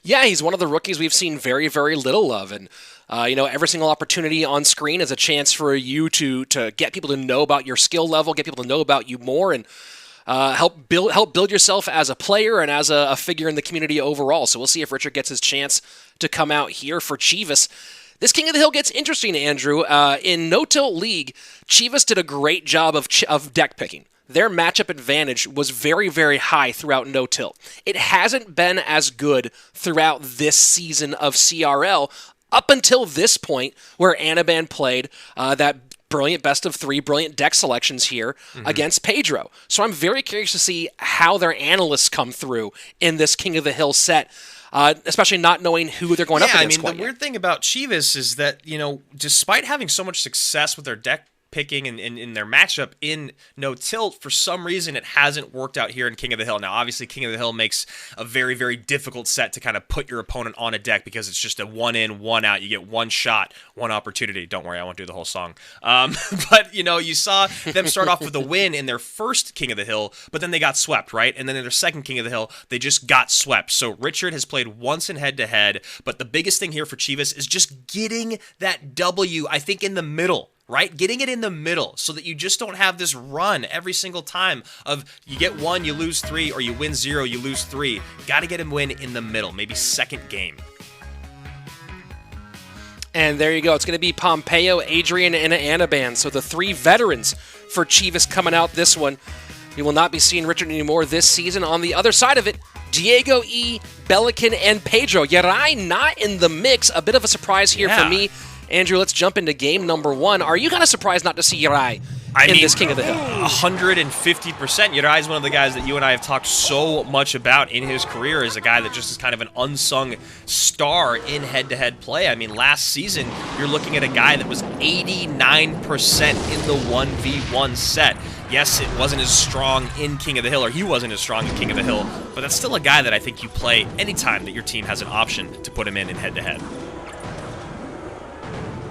Yeah, he's one of the rookies we've seen very, very little of. And, every single opportunity on screen is a chance for you to get people to know about your skill level, get people to know about you more, and help build yourself as a player and as a figure in the community overall. So we'll see if Richard gets his chance to come out here for Chivas. This King of the Hill gets interesting, Andrew. In No Tilt League, Chivas did a great job of deck picking. Their matchup advantage was very, very high throughout No Tilt. It hasn't been as good throughout this season of CRL up until this point where Anaban played that brilliant best of 3, brilliant deck selections here against Pedro. So I'm very curious to see how their analysts come through in this King of the Hill set. Especially not knowing who they're going up against. The weird thing about Chivas is that, despite having so much success with their deck picking and in their matchup in No Tilt, for some reason it hasn't worked out here in King of the Hill. Now, obviously, King of the Hill makes a very, very difficult set to kind of put your opponent on a deck because it's just a 1 in, 1 out. You get one shot, one opportunity. Don't worry, I won't do the whole song. But, you saw them start off with a win in their first King of the Hill, but then they got swept, right? And then in their second King of the Hill, they just got swept. So Richard has played once in head-to-head, but the biggest thing here for Chivas is just getting that W, I think, in the middle. Right? Getting it in the middle so that you just don't have this run every single time of you get 1, you lose 3, or you win 0, you lose 3. Got to get him win in the middle, maybe second game. And there you go. It's going to be Pompeo, Adrian, and Anaban. So the 3 veterans for Chivas coming out this one. We will not be seeing Richard anymore this season. On the other side of it, Diego E., Belican, and Pedro. Yarai not in the mix. A bit of a surprise here for me. Andrew, let's jump into game number 1. Are you kind of surprised not to see Yarai in this King of the Hill? 150%. Yarai is one of the guys that you and I have talked so much about in his career as a guy that just is kind of an unsung star in head-to-head play. I mean, last season, you're looking at a guy that was 89% in the 1v1 set. Yes, it wasn't as strong in King of the Hill, or he wasn't as strong in King of the Hill, but that's still a guy that I think you play anytime that your team has an option to put him in head-to-head.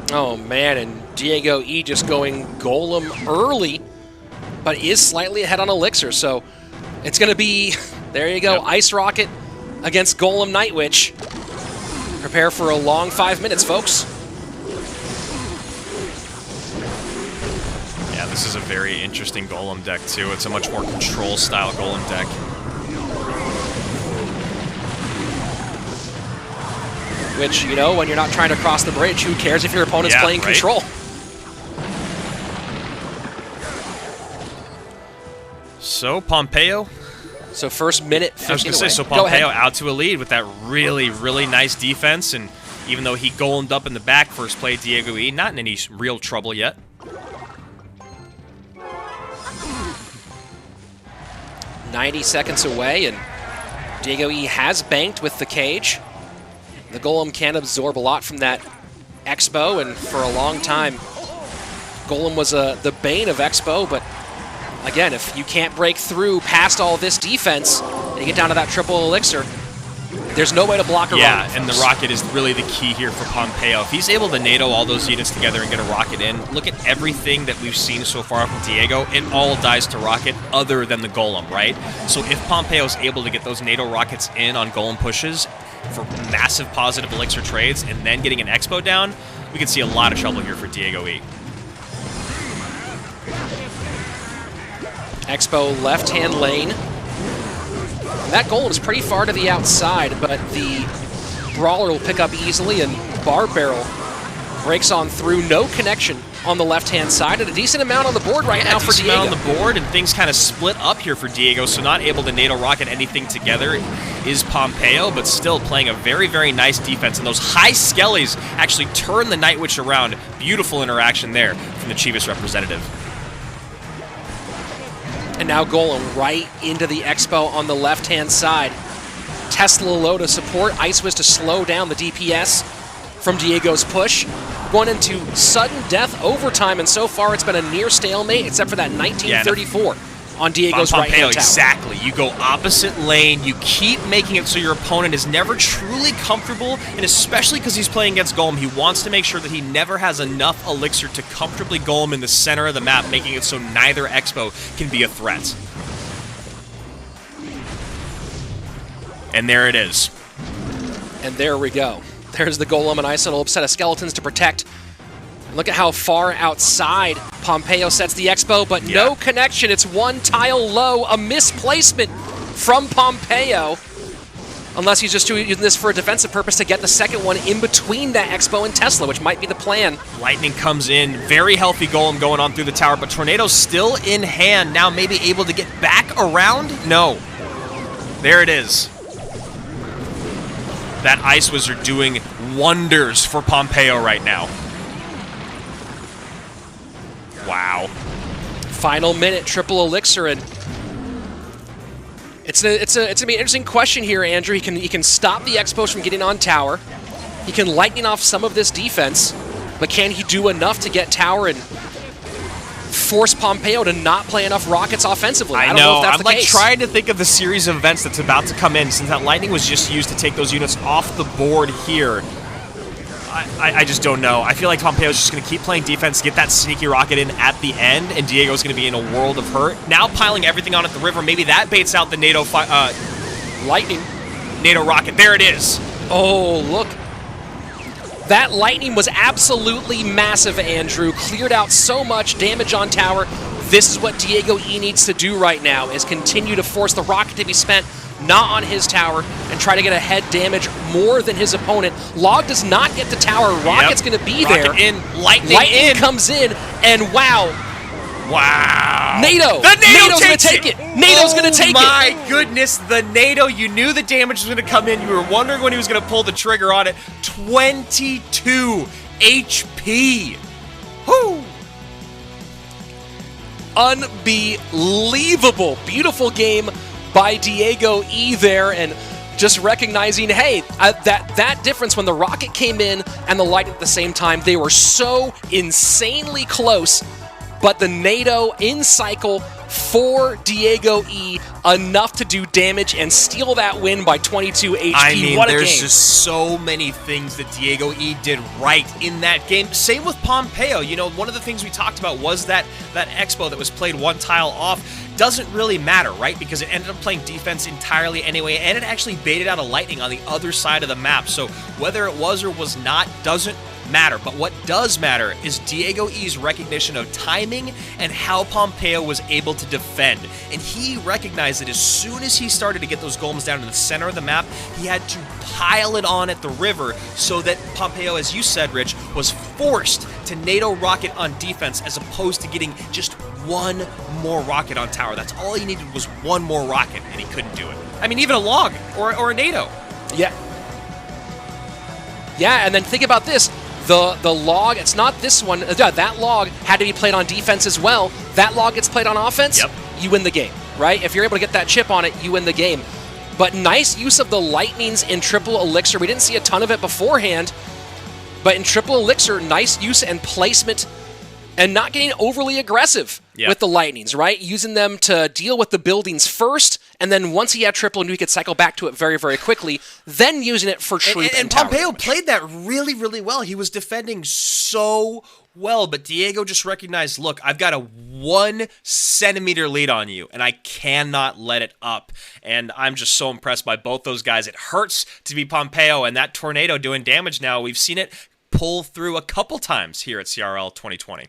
Oh, man, and Diego E. just going Golem early, but is slightly ahead on Elixir, so it's going to be, there you go, Ice Rocket against Golem Night Witch. Prepare for a long 5 minutes, folks. Yeah, this is a very interesting Golem deck, too. It's a much more control-style Golem deck. Which, when you're not trying to cross the bridge, who cares if your opponent's playing control? So, Pompeo. So, first minute, 50 I was going to say, so Pompeo out to a lead with that really, really nice defense. And, Even though he golemed up in the back first play, Diego E, not in any real trouble yet. 90 seconds away, and Diego E has banked with the cage. The Golem can absorb a lot from that Expo, and for a long time, Golem was the bane of Expo, but again, if you can't break through past all this defense, and you get down to that triple elixir, there's no way to block around. Yeah, and the rocket is really the key here for Pompeo. If he's able to NATO all those units together and get a rocket in, look at everything that we've seen so far from Diego. It all dies to rocket other than the Golem, right? So if Pompeo's able to get those NATO rockets in on Golem pushes for massive positive elixir trades and then getting an Expo down, we could see a lot of trouble here for Diego E. Expo left-hand lane. That Golem is pretty far to the outside, but the Brawler will pick up easily, and Bar Barrel breaks on through. No connection on the left-hand side, and a decent amount on the board right now for Diego. On the board, and things kind of split up here for Diego, so not able to NATO rocket anything together is Pompeo, but still playing a very, very nice defense. And those high skellies actually turn the Night Witch around. Beautiful interaction there from the Chivas representative. And now Golem right into the Expo on the left-hand side. Tesla low to support, Ice Wiz to slow down the DPS from Diego's push. Going into sudden death overtime, and so far it's been a near stalemate, except for that 1934 on Diego's right-hand tower. Exactly. You go opposite lane, you keep making it so your opponent is never truly comfortable, and especially because he's playing against Golem, he wants to make sure that he never has enough elixir to comfortably Golem in the center of the map, making it so neither Expo can be a threat. And there it is. And there we go. There's the Golem, and Ice set of skeletons to protect. Look at how far outside Pompeo sets the Expo, but no connection. It's one tile low, a misplacement from Pompeo. Unless he's just using this for a defensive purpose to get the second one in between that Expo and Tesla, which might be the plan. Lightning comes in, very healthy Golem going on through the tower, but Tornado's still in hand. Now maybe able to get back around? No. There it is. That Ice Wizard doing wonders for Pompeo right now. Wow. Final minute, triple elixir, and it's gonna be an interesting question here, Andrew. He can stop the Expos from getting on tower. He can lightning off some of this defense, but can he do enough to get tower and force Pompeo to not play enough rockets offensively? I don't know if that's the case. I'm trying to think of the series of events that's about to come in, since that lightning was just used to take those units off the board here. I just don't know. I feel like Pompeo's just going to keep playing defense, get that sneaky rocket in at the end, and Diego's going to be in a world of hurt. Now piling everything on at the river, maybe that baits out the NATO lightning. NATO rocket. There it is. Oh, look. That lightning was absolutely massive, Andrew. Cleared out so much damage on tower. This is what Diego E needs to do right now, is continue to force the rocket to be spent not on his tower and try to get a head damage more than his opponent. Log does not get the tower. Rocket's going to be there. Lightning comes in, and wow. Wow. NATO. The NATO's going to take it. NATO's going to take it. My goodness, the NATO. You knew the damage was going to come in. You were wondering when he was going to pull the trigger on it. 22 HP. Whoo. Unbelievable. Beautiful game by Diego E there, and just recognizing, hey, that difference when the rocket came in and the lightning at the same time, they were so insanely close, but the NATO in cycle for Diego E enough to do damage and steal that win by 22 HP. I mean, what a there's game. Just so many things that Diego E did right in that game. Same with Pompeo. You know, one of the things we talked about was that Expo that was played one tile off. Doesn't really matter, right? Because it ended up playing defense entirely anyway, and it actually baited out a lightning on the other side of the map. So whether it was or was not doesn't matter. But what does matter is Diego E's recognition of timing and how Pompeo was able to defend. And he recognized that as soon as he started to get those golems down to the center of the map, he had to pile it on at the river so that Pompeo, as you said, Rich, was forced to NATO rocket on defense as opposed to getting just one more rocket on tower. That's all he needed, was one more rocket, and he couldn't do it. I mean, even a log or a NATO. Yeah. Yeah, and then think about this. The log, it's not this one. That log had to be played on defense as well. That log gets played on offense, you win the game, right? If you're able to get that chip on it, you win the game. But nice use of the lightnings in triple elixir. We didn't see a ton of it beforehand, but in triple elixir, nice use and placement and not getting overly aggressive with the lightnings, right? Using them to deal with the buildings first, and then once he had triple, he could cycle back to it very, very quickly, then using it for troop and Pompeo played that really, really well. He was defending so well, but Diego just recognized, look, I've got a 1 centimeter lead on you, and I cannot let it up. And I'm just so impressed by both those guys. It hurts to be Pompeo, and that tornado doing damage now. We've seen it pull through a couple times here at CRL 2020.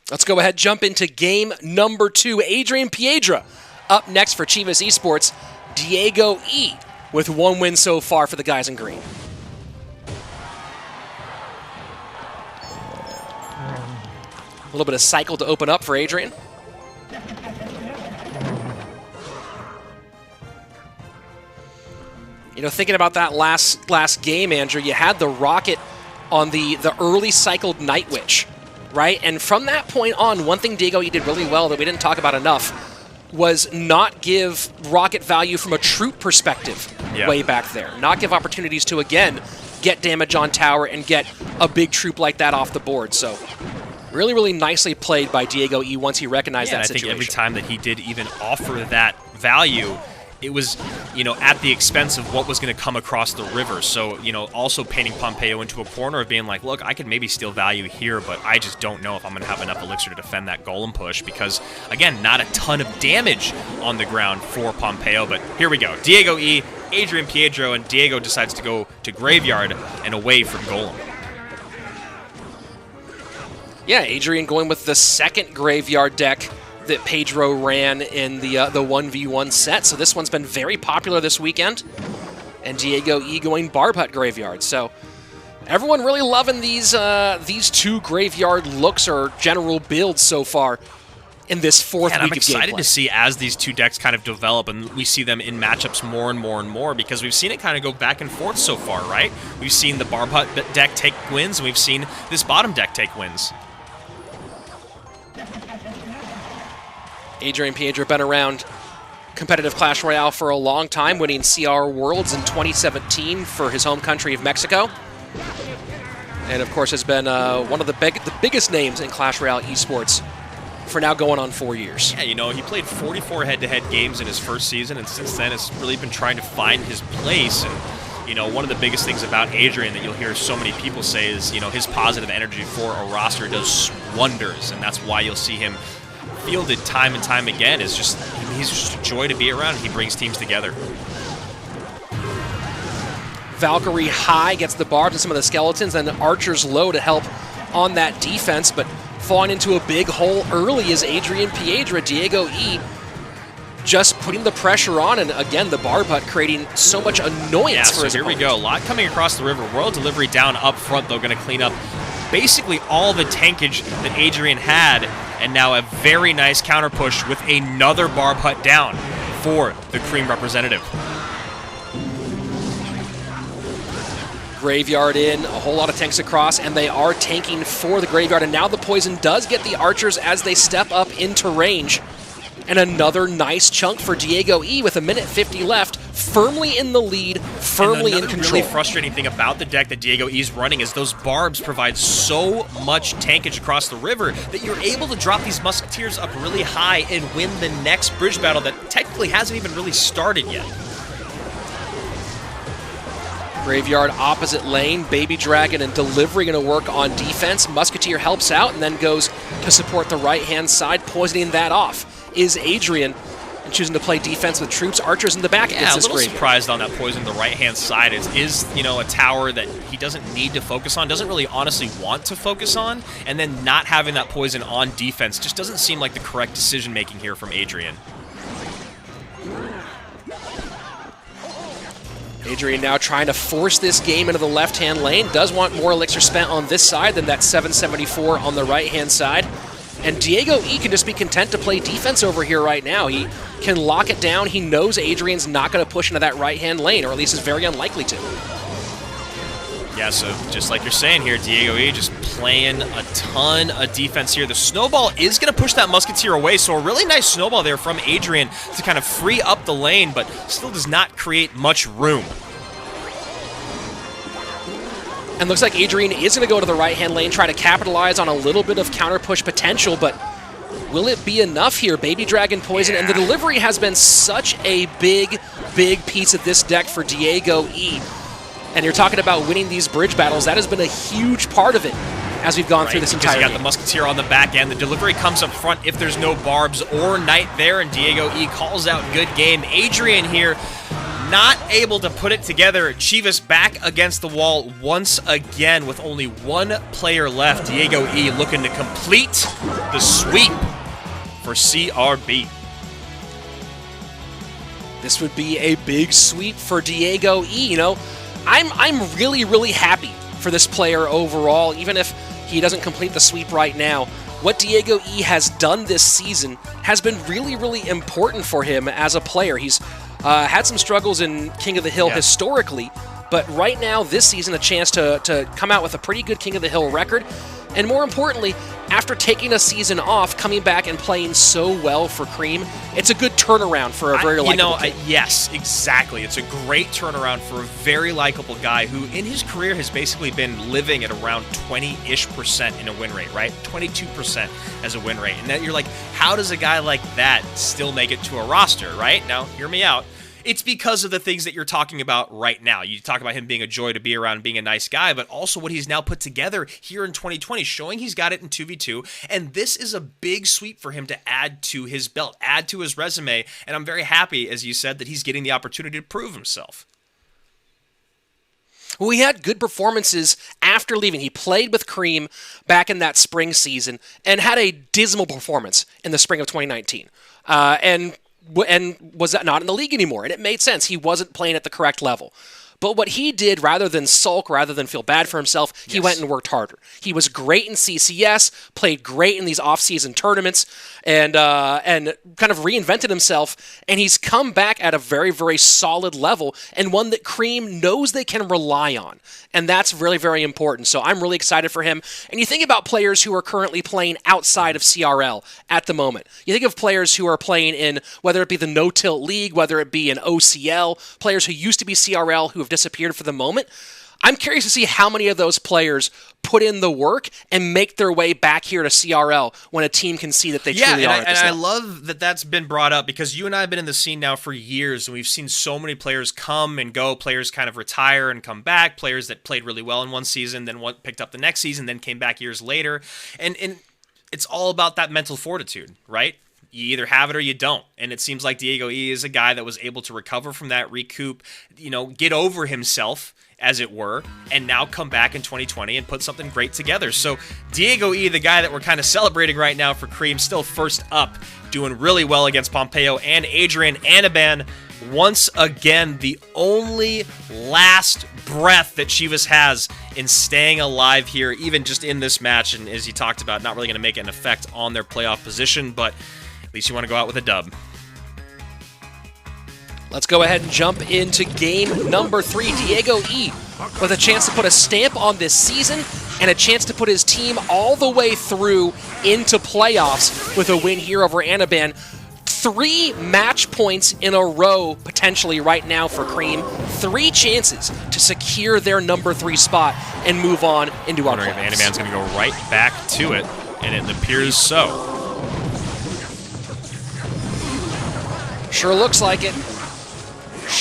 Let's go ahead, jump into game number 2. Adrian Piedra up next for Chivas Esports. Diego E with 1 win so far for the guys in green. A little bit of cycle to open up for Adrian. You know, thinking about that last game, Andrew, you had the rocket on the early cycled Night Witch, right? And from that point on, one thing Diego E did really well that we didn't talk about enough was not give rocket value from a troop perspective way back there. Not give opportunities to, again, get damage on tower and get a big troop like that off the board. So really, really nicely played by Diego E once he recognized that situation. I think every time that he did even offer that value, it was, you know, at the expense of what was going to come across the river. So, you know, also painting Pompeo into a corner of being like, look, I could maybe steal value here, but I just don't know if I'm going to have enough elixir to defend that golem push because, again, not a ton of damage on the ground for Pompeo. But here we go. Diego E, Adrian Piedra, and Diego decides to go to Graveyard and away from golem. Yeah, Adrian going with the second Graveyard deck that Pedro ran in the 1v1 set. So this one's been very popular this weekend. And Diego E going Barb Hut Graveyard. So everyone really loving these 2 Graveyard looks or general builds so far in this 4th week of gameplay. I'm excited to see as these 2 decks kind of develop and we see them in matchups more and more and more because we've seen it kind of go back and forth so far, right? We've seen the Barb Hut deck take wins and we've seen this bottom deck take wins. Adrian Piedra been around competitive Clash Royale for a long time, winning CR Worlds in 2017 for his home country of Mexico. And, of course, has been one of the biggest names in Clash Royale esports for now going on 4 years. Yeah, you know, he played 44 head-to-head games in his first season, and since then has really been trying to find his place. And, you know, one of the biggest things about Adrian that you'll hear so many people say is, you know, his positive energy for a roster does wonders, and that's why you'll see him fielded time and time again. He's just a joy to be around. He brings teams together. Valkyrie high gets the barbs and some of the skeletons, and Archer's low to help on that defense, but falling into a big hole early is Adrian Piedra. Diego E just putting the pressure on, and again, the Barb Hut creating so much annoyance for his opponent. Here we go. A lot coming across the river. Royal Delivery down up front, though, going to clean up basically all the tankage that Adrian had, and now a very nice counter push with another Barb Hut down for the Cream representative. Graveyard in, a whole lot of tanks across, and they are tanking for the Graveyard, and now the poison does get the Archers as they step up into range. And another nice chunk for Diego E with 1:50 left, firmly in the lead, firmly in control. Another really frustrating thing about the deck that Diego E is running is those barbs provide so much tankage across the river that you're able to drop these musketeers up really high and win the next bridge battle that technically hasn't even really started yet. Graveyard opposite lane, Baby Dragon and Delivery going to work on defense. Musketeer helps out and then goes to support the right-hand side, poisoning that off is Adrian, and choosing to play defense with troops. Archers in the back against this Graveyard. Surprised on that poison the right-hand side. It is, you know, a tower that he doesn't need to focus on, doesn't really honestly want to focus on, and then not having that poison on defense just doesn't seem like the correct decision-making here from Adrian. Adrian now trying to force this game into the left-hand lane. Does want more elixir spent on this side than that 774 on the right-hand side. And Diego E can just be content to play defense over here right now. He can lock it down. He knows Adrian's not going to push into that right-hand lane, or at least is very unlikely to. Yeah, so just like you're saying here, Diego E just playing a ton of defense here. The snowball is going to push that Musketeer away, so a really nice snowball there from Adrian to kind of free up the lane, but still does not create much room. And looks like Adrian is going to go to the right-hand lane, try to capitalize on a little bit of counter-push potential, but will it be enough here? Baby Dragon Poison, and the delivery has been such a big piece of this deck for Diego E. And you're talking about winning these bridge battles. That has been a huge part of it as we've gone through this entire game. You got the Musketeer on the back end. The delivery comes up front if there's no barbs or Knight there, and Diego E calls out good game. Adrian here not able to put it together. Chivas back against the wall once again with only one player left. Diego E looking to complete the sweep for CRB. This would be a big sweep for Diego E. You know, I'm really happy for this player overall, even if he doesn't complete the sweep right now. What Diego E has done this season has been really important for him as a player. He's had some struggles in King of the Hill historically, but right now, this season, a chance to come out with a pretty good King of the Hill record. And more importantly, after taking a season off, coming back and playing so well for Cream, it's a good turnaround for a very likable kid. Yes, exactly. It's a great turnaround for a very likable guy who, in his career, has basically been living at around 20-ish% in a win rate, right? 22% as a win rate. And then you're like, how does a guy like that still make it to a roster, right? Now, hear me out. It's because of the things that you're talking about right now. You talk about him being a joy to be around, being a nice guy, but also what he's now put together here in 2020, showing he's got it in 2v2, and this is a big sweep for him to add to his belt, add to his resume, and I'm very happy, as you said, that he's getting the opportunity to prove himself. Well, he had good performances after leaving. He played with Cream back in that spring season and had a dismal performance in the spring of 2019. And was that not in the league anymore? And it made sense. He wasn't playing at the correct level. But what he did, rather than sulk, rather than feel bad for himself, he went and worked harder. He was great in CCS, played great in these off-season tournaments, and kind of reinvented himself. And he's come back at a very solid level, and one that Cream knows they can rely on. And that's very important. So I'm really excited for him. And you think about players who are currently playing outside of CRL at the moment. You think of players who are playing in, whether it be the No-Tilt League, whether it be an OCL, players who used to be CRL who have disappeared for the moment. I'm curious to see how many of those players put in the work and make their way back here to CRL when a team can see that they truly are. And I love that that's been brought up because you and I have been in the scene now for years, and we've seen so many players come and go, players kind of retire and come back, players that played really well in one season, then picked up the next season, then came back years later. And it's all about that mental fortitude, right? You either have it or you don't. And it seems like Diego E is a guy that was able to recover from that, recoup, get over himself, as it were, and now come back in 2020 and put something great together. So Diego E, the guy that we're kind of celebrating right now for Cream, still first up, doing really well against Pompeo and Adrian Anaban. Once again, the only last breath that Chivas has in staying alive here, even just in this match. And as you talked about, not really going to make an effect on their playoff position, but at least you want to go out with a dub. Let's go ahead and jump into game number 3. Diego E with a chance to put a stamp on this season and a chance to put his team all the way through into playoffs with a win here over Anaban. 3 match points in a row potentially right now for Cream. 3 chances to secure their number 3 spot and move on into our playoffs. Anaban's going to go right back to it, and it appears so. Sure looks like it.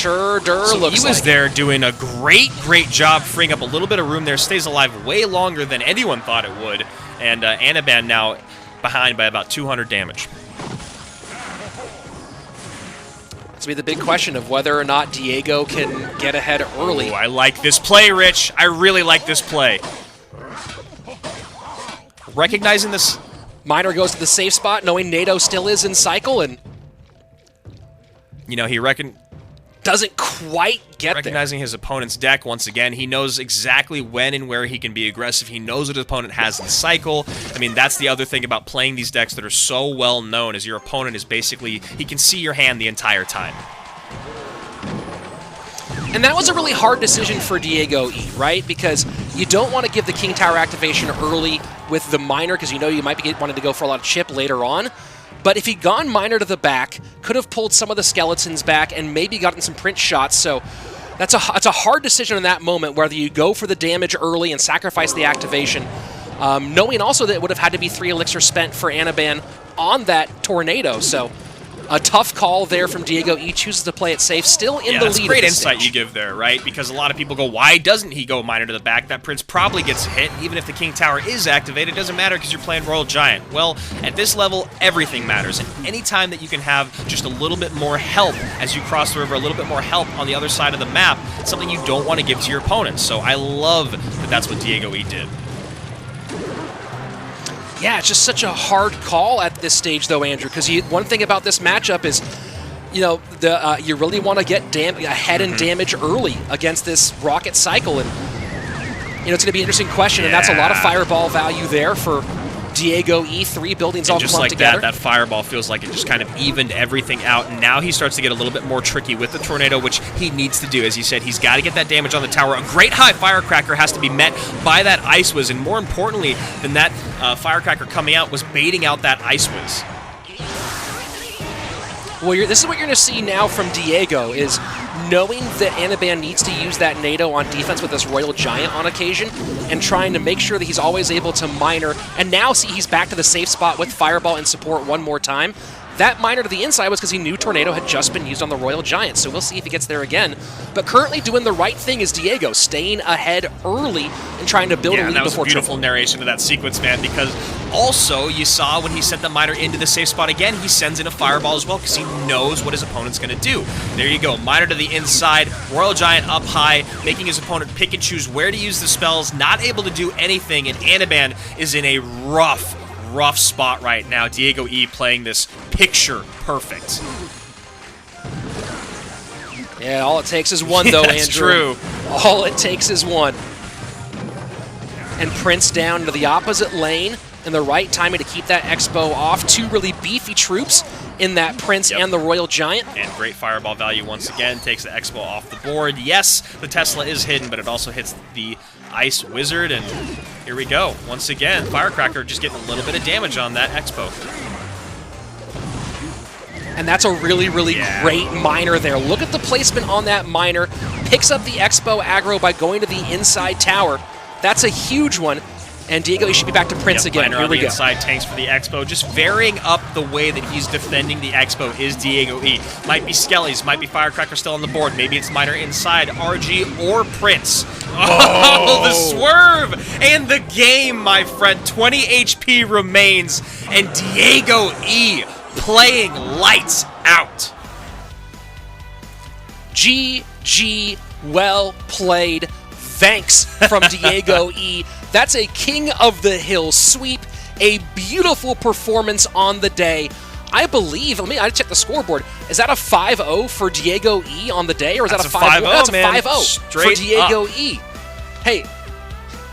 Looks like he was there doing a great job freeing up a little bit of room there. Stays alive way longer than anyone thought it would. And Anaban now behind by about 200 damage. It's going to be the big question of whether or not Diego can get ahead early. Ooh, I like this play, Rich. I really like this play. Recognizing this. Miner goes to the safe spot, knowing NATO still is in cycle, and he doesn't quite get recognizing his opponent's deck once again. He knows exactly when and where he can be aggressive. He knows what his opponent has in cycle. I mean, that's the other thing about playing these decks that are so well known, is your opponent is basically, he can see your hand the entire time. And that was a really hard decision for Diego E, right? Because you don't want to give the King Tower activation early with the Miner, because you know you might be wanting to go for a lot of chip later on. But if he'd gone Miner to the back, could have pulled some of the skeletons back and maybe gotten some Prince shots. So that's a hard decision in that moment, whether you go for the damage early and sacrifice the activation, knowing also that it would have had to be 3 elixirs spent for Anaban on that Tornado. So a tough call there from Diego E. Chooses to play it safe, still in the lead. That's great insight stage. you give there, right? Because a lot of people go, why doesn't he go Miner to the back? That Prince probably gets hit. Even if the King Tower is activated, it doesn't matter because you're playing Royal Giant. Well, at this level, everything matters. And anytime that you can have just a little bit more help as you cross the river, a little bit more help on the other side of the map, it's something you don't want to give to your opponents. So I love that that's what Diego E did. Yeah, it's just such a hard call at this stage, though, Andrew, because one thing about this matchup is, you know, you really want to get ahead in damage early against this Rocket Cycle, and, you know, it's going to be an interesting question, and that's a lot of Fireball value there for Diego E. 3 buildings all just clumped like together. that Fireball feels like it just kind of evened everything out, and now he starts to get a little bit more tricky with the Tornado, which he needs to do. As you said, he's got to get that damage on the tower. A great high Firecracker has to be met by that Ice Wiz, and more importantly than that Firecracker coming out was baiting out that Ice Wiz. Well, this is what you're going to see now from Diego, is knowing that Anaban needs to use that NATO on defense with this Royal Giant on occasion, and trying to make sure that he's always able to Miner. And now, see, he's back to the safe spot with Fireball and support one more time. That Miner to the inside was because he knew Tornado had just been used on the Royal Giant, so we'll see if he gets there again. But currently doing the right thing is Diego, staying ahead early and trying to build a lead that was before a beautiful narration of that sequence, man, because also you saw when he sent the Miner into the safe spot again, he sends in a Fireball as well because he knows what his opponent's going to do. There you go, Miner to the inside, Royal Giant up high, making his opponent pick and choose where to use the spells, not able to do anything, and Anaban is in a rough spot right now. Diego E playing this picture perfect. Yeah, all it takes is one, though, That's Andrew. true. All it takes is one. And Prince down to the opposite lane, and the right timing to keep that Expo off. 2 really beefy troops in that Prince and the Royal Giant. And great Fireball value once again, takes the Expo off the board. Yes, the Tesla is hidden, but it also hits the Ice Wizard, and here we go. Once again, Firecracker just getting a little bit of damage on that Expo. And that's a really great Miner there. Look at the placement on that Miner. Picks up the Expo aggro by going to the inside tower. That's a huge one. And Diego, he should be back to Prince again. Miner Here on we the go. inside tanks for the Expo. Just varying up the way that he's defending the Expo is Diego E. Might be Skellies, might be Firecracker still on the board. Maybe it's Miner inside, RG or Prince. Oh, the swerve! And the game, my friend. 20 HP remains, and Diego E playing lights out. GG, well played. Thanks from Diego E. That's a King of the Hill sweep, a beautiful performance on the day. I believe, I check the scoreboard. Is that a 5-0 for Diego E on the day, or is that a 5-0? That's a 5-0 for Diego E. Hey,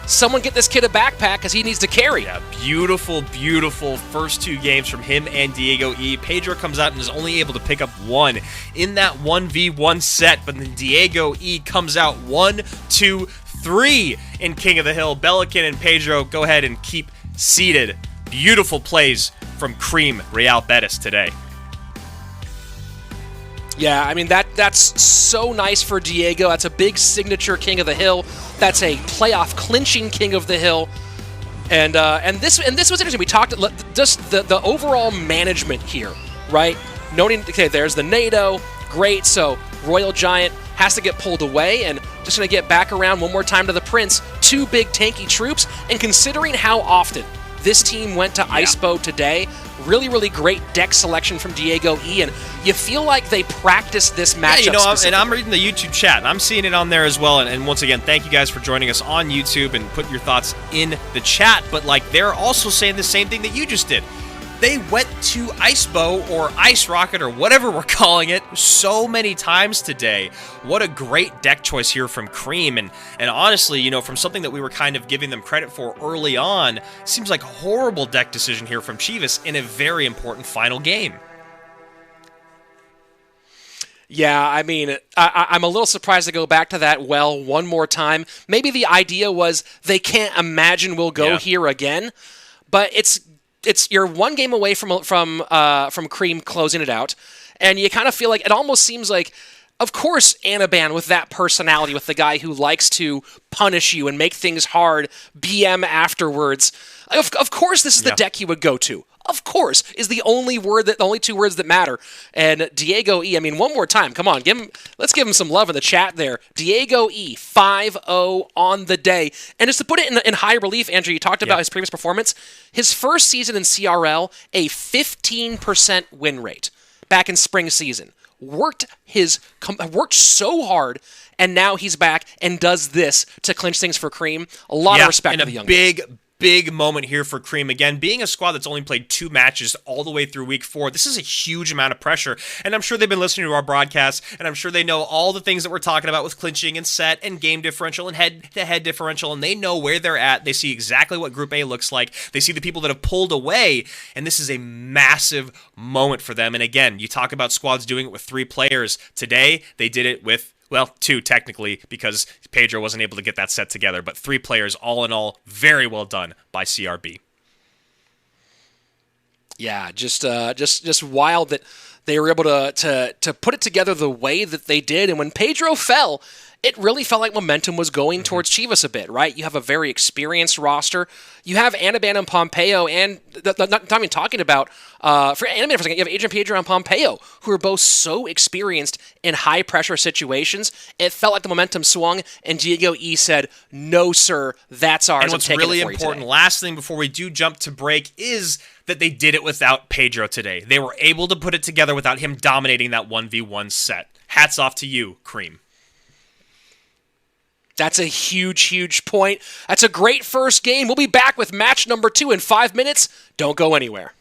someone get this kid a backpack because he needs to carry. Yeah, beautiful first 2 games from him and Diego E. Pedro comes out and is only able to pick up 1 in that 1v1 set, but then Diego E comes out 1, 2, 3 in King of the Hill. Belican and Pedro go ahead and keep seated. Beautiful plays from Cream Real Betis today. Yeah, I mean, that's so nice for Diego. That's a big signature King of the Hill. That's a playoff clinching King of the Hill. And this was interesting. We talked just the overall management here, right? Noting, okay, there's the NATO, great. So Royal Giant has to get pulled away, and just going to get back around one more time to the Prince. 2 big tanky troops, and considering how often this team went to Icepo today, really great deck selection from Diego E, and you feel like they practiced this matchup. Yeah, and I'm reading the YouTube chat, and I'm seeing it on there as well. And once again, thank you guys for joining us on YouTube and putting your thoughts in the chat. But like, they're also saying the same thing that you just did. They went to Icebo or Ice Rocket or whatever we're calling it so many times today. What a great deck choice here from Cream. And honestly, you know, from something that we were kind of giving them credit for early on, seems like a horrible deck decision here from Chivas in a very important final game. Yeah, I mean, I'm a little surprised to go back to that well one more time. Maybe the idea was they can't imagine we'll go here again, but it's you're one game away from Cream closing it out, and you kind of feel like it almost seems like, of course, Anaban with that personality, with the guy who likes to punish you and make things hard, BM afterwards. Of course, this is the deck he would go to. Of course, is the only two words that matter. And Diego E, I mean, one more time, come on, let's give him some love in the chat there. Diego E, 5-0 on the day. And just to put it in high relief, Andrew, you talked about his previous performance. His first season in CRL, a 15% win rate back in spring season. Worked so hard, and now he's back and does this to clinch things for Cream. A lot of respect to the young guy. Big moment here for Cream. Again, being a squad that's only played 2 matches all the way through week 4, this is a huge amount of pressure. And I'm sure they've been listening to our broadcast, and I'm sure they know all the things that we're talking about with clinching and set and game differential and head-to-head differential, and they know where they're at. They see exactly what Group A looks like. They see the people that have pulled away, and this is a massive moment for them. And again, you talk about squads doing it with 3 players. Today, they did it with 2 technically, because Pedro wasn't able to get that set together, but 3 players all in all, very well done by CRB. Yeah, just wild that they were able to put it together the way that they did, and when Pedro fell, it really felt like momentum was going towards Chivas a bit, right? You have a very experienced roster. You have Anaban and Pompeo, and not even talking about, for Anaban for a second, you have Adrian Pedro and Pompeo, who are both so experienced in high-pressure situations. It felt like the momentum swung, and Diego E said, no, sir, that's ours. And what's really important, last thing before we do jump to break, is that they did it without Pedro today. They were able to put it together without him dominating that 1v1 set. Hats off to you, Cream. That's a huge, huge point. That's a great first game. We'll be back with match number 2 in 5 minutes. Don't go anywhere.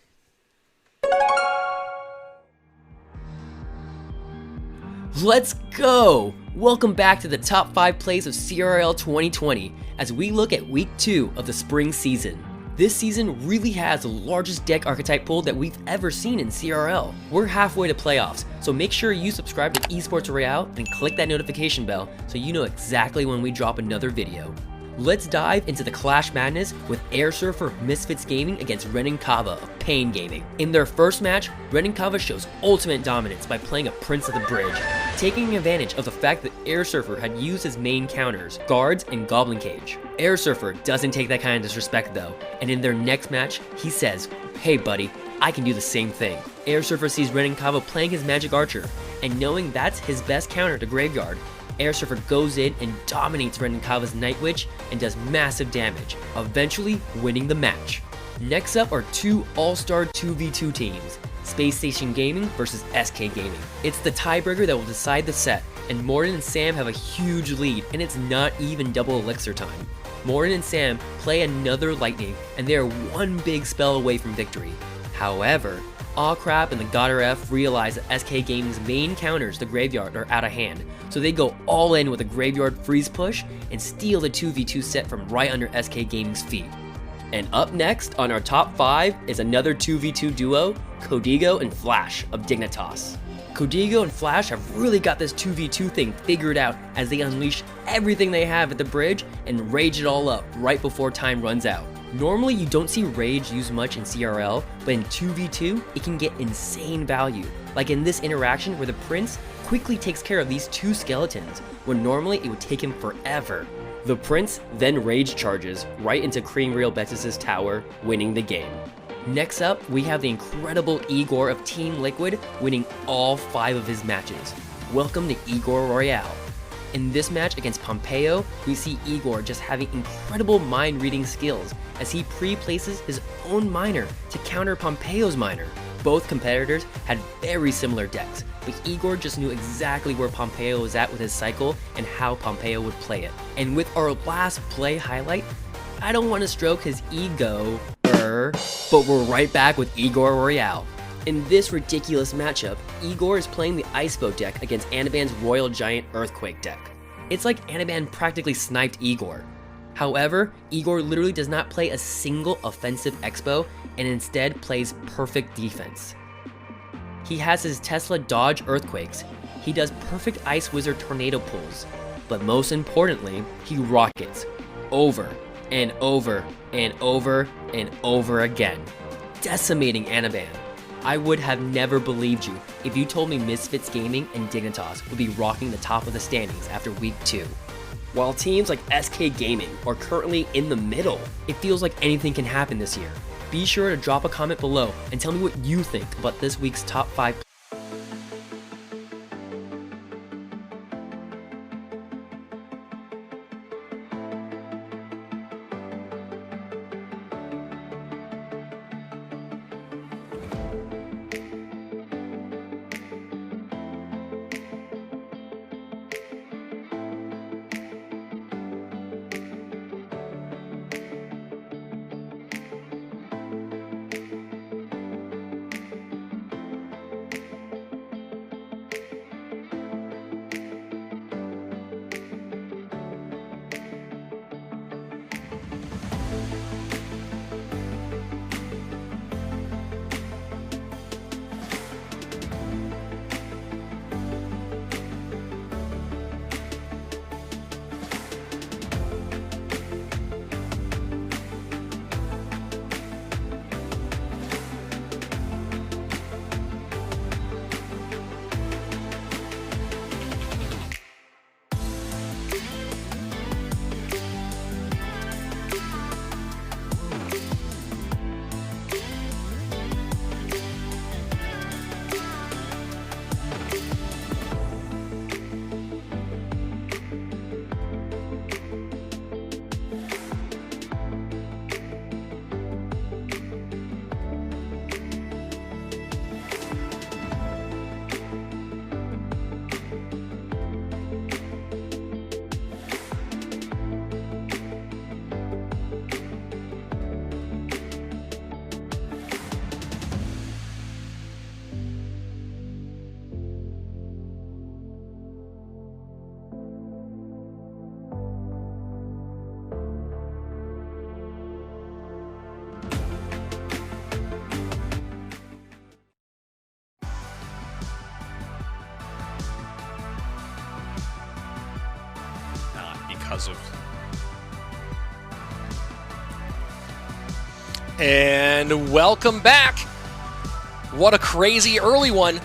Let's go! Welcome back to the top 5 plays of CRL 2020 as we look at week 2 of the spring season. This season really has the largest deck archetype pool that we've ever seen in CRL. We're halfway to playoffs, so make sure you subscribe to Esports Royale and click that notification bell so you know exactly when we drop another video. Let's dive into the Clash Madness with Air Surfer Misfits Gaming against Renin Kava of Pain Gaming. In their first match, Renin Kava shows ultimate dominance by playing a Prince of the Bridge, taking advantage of the fact that Air Surfer had used his main counters, Guards and Goblin Cage. Air Surfer doesn't take that kind of disrespect though, and in their next match, he says, hey buddy, I can do the same thing. Air Surfer sees Renin Kava playing his Magic Archer, and knowing that's his best counter to Graveyard, Air Surfer goes in and dominates Renin Kava's Night Witch and does massive damage, eventually winning the match. Next up are 2 all-star 2v2 teams, Spacestation Gaming versus SK Gaming. It's the tiebreaker that will decide the set, and Morton and Sam have a huge lead, and it's not even double elixir time. Morton and Sam play another Lightning, and they are one big spell away from victory. However, Crap and the Godder F realize that SK Gaming's main counters, the Graveyard, are out of hand, so they go all in with a Graveyard freeze push and steal the 2v2 set from right under SK Gaming's feet. And up next on our top 5 is another 2v2 duo, Codigo and Flash of Dignitas. Codigo and Flash have really got this 2v2 thing figured out as they unleash everything they have at the bridge and rage it all up right before time runs out. Normally you don't see Rage used much in CRL, but in 2v2 it can get insane value, like in this interaction where the Prince quickly takes care of these 2 skeletons, when normally it would take him forever. The Prince then Rage charges right into Cream Real Betis' tower, winning the game. Next up, we have the incredible Igor of Team Liquid winning all 5 of his matches. Welcome to Igor Royale. In this match against Pompeo, we see Igor just having incredible mind reading skills as he pre-places his own miner to counter Pompeo's miner. Both competitors had very similar decks, but Igor just knew exactly where Pompeo was at with his cycle and how Pompeo would play it. And with our last play highlight, I don't want to stroke his ego, but we're right back with Igor Royale. In this ridiculous matchup, Igor is playing the Icebow deck against Anaban's Royal Giant Earthquake deck. It's like Anaban practically sniped Igor. However, Igor literally does not play a single offensive Expo and instead plays perfect defense. He has his Tesla dodge Earthquakes, He does perfect Ice Wizard tornado pulls, but most importantly, he rockets over and over and over and over again, decimating Anaban. I would have never believed you if you told me Misfits Gaming and Dignitas would be rocking the top of the standings after week 2. While teams like SK Gaming are currently in the middle, it feels like anything can happen this year. Be sure to drop a comment below and tell me what you think about this week's top 5. Because of And welcome back. What a crazy early one.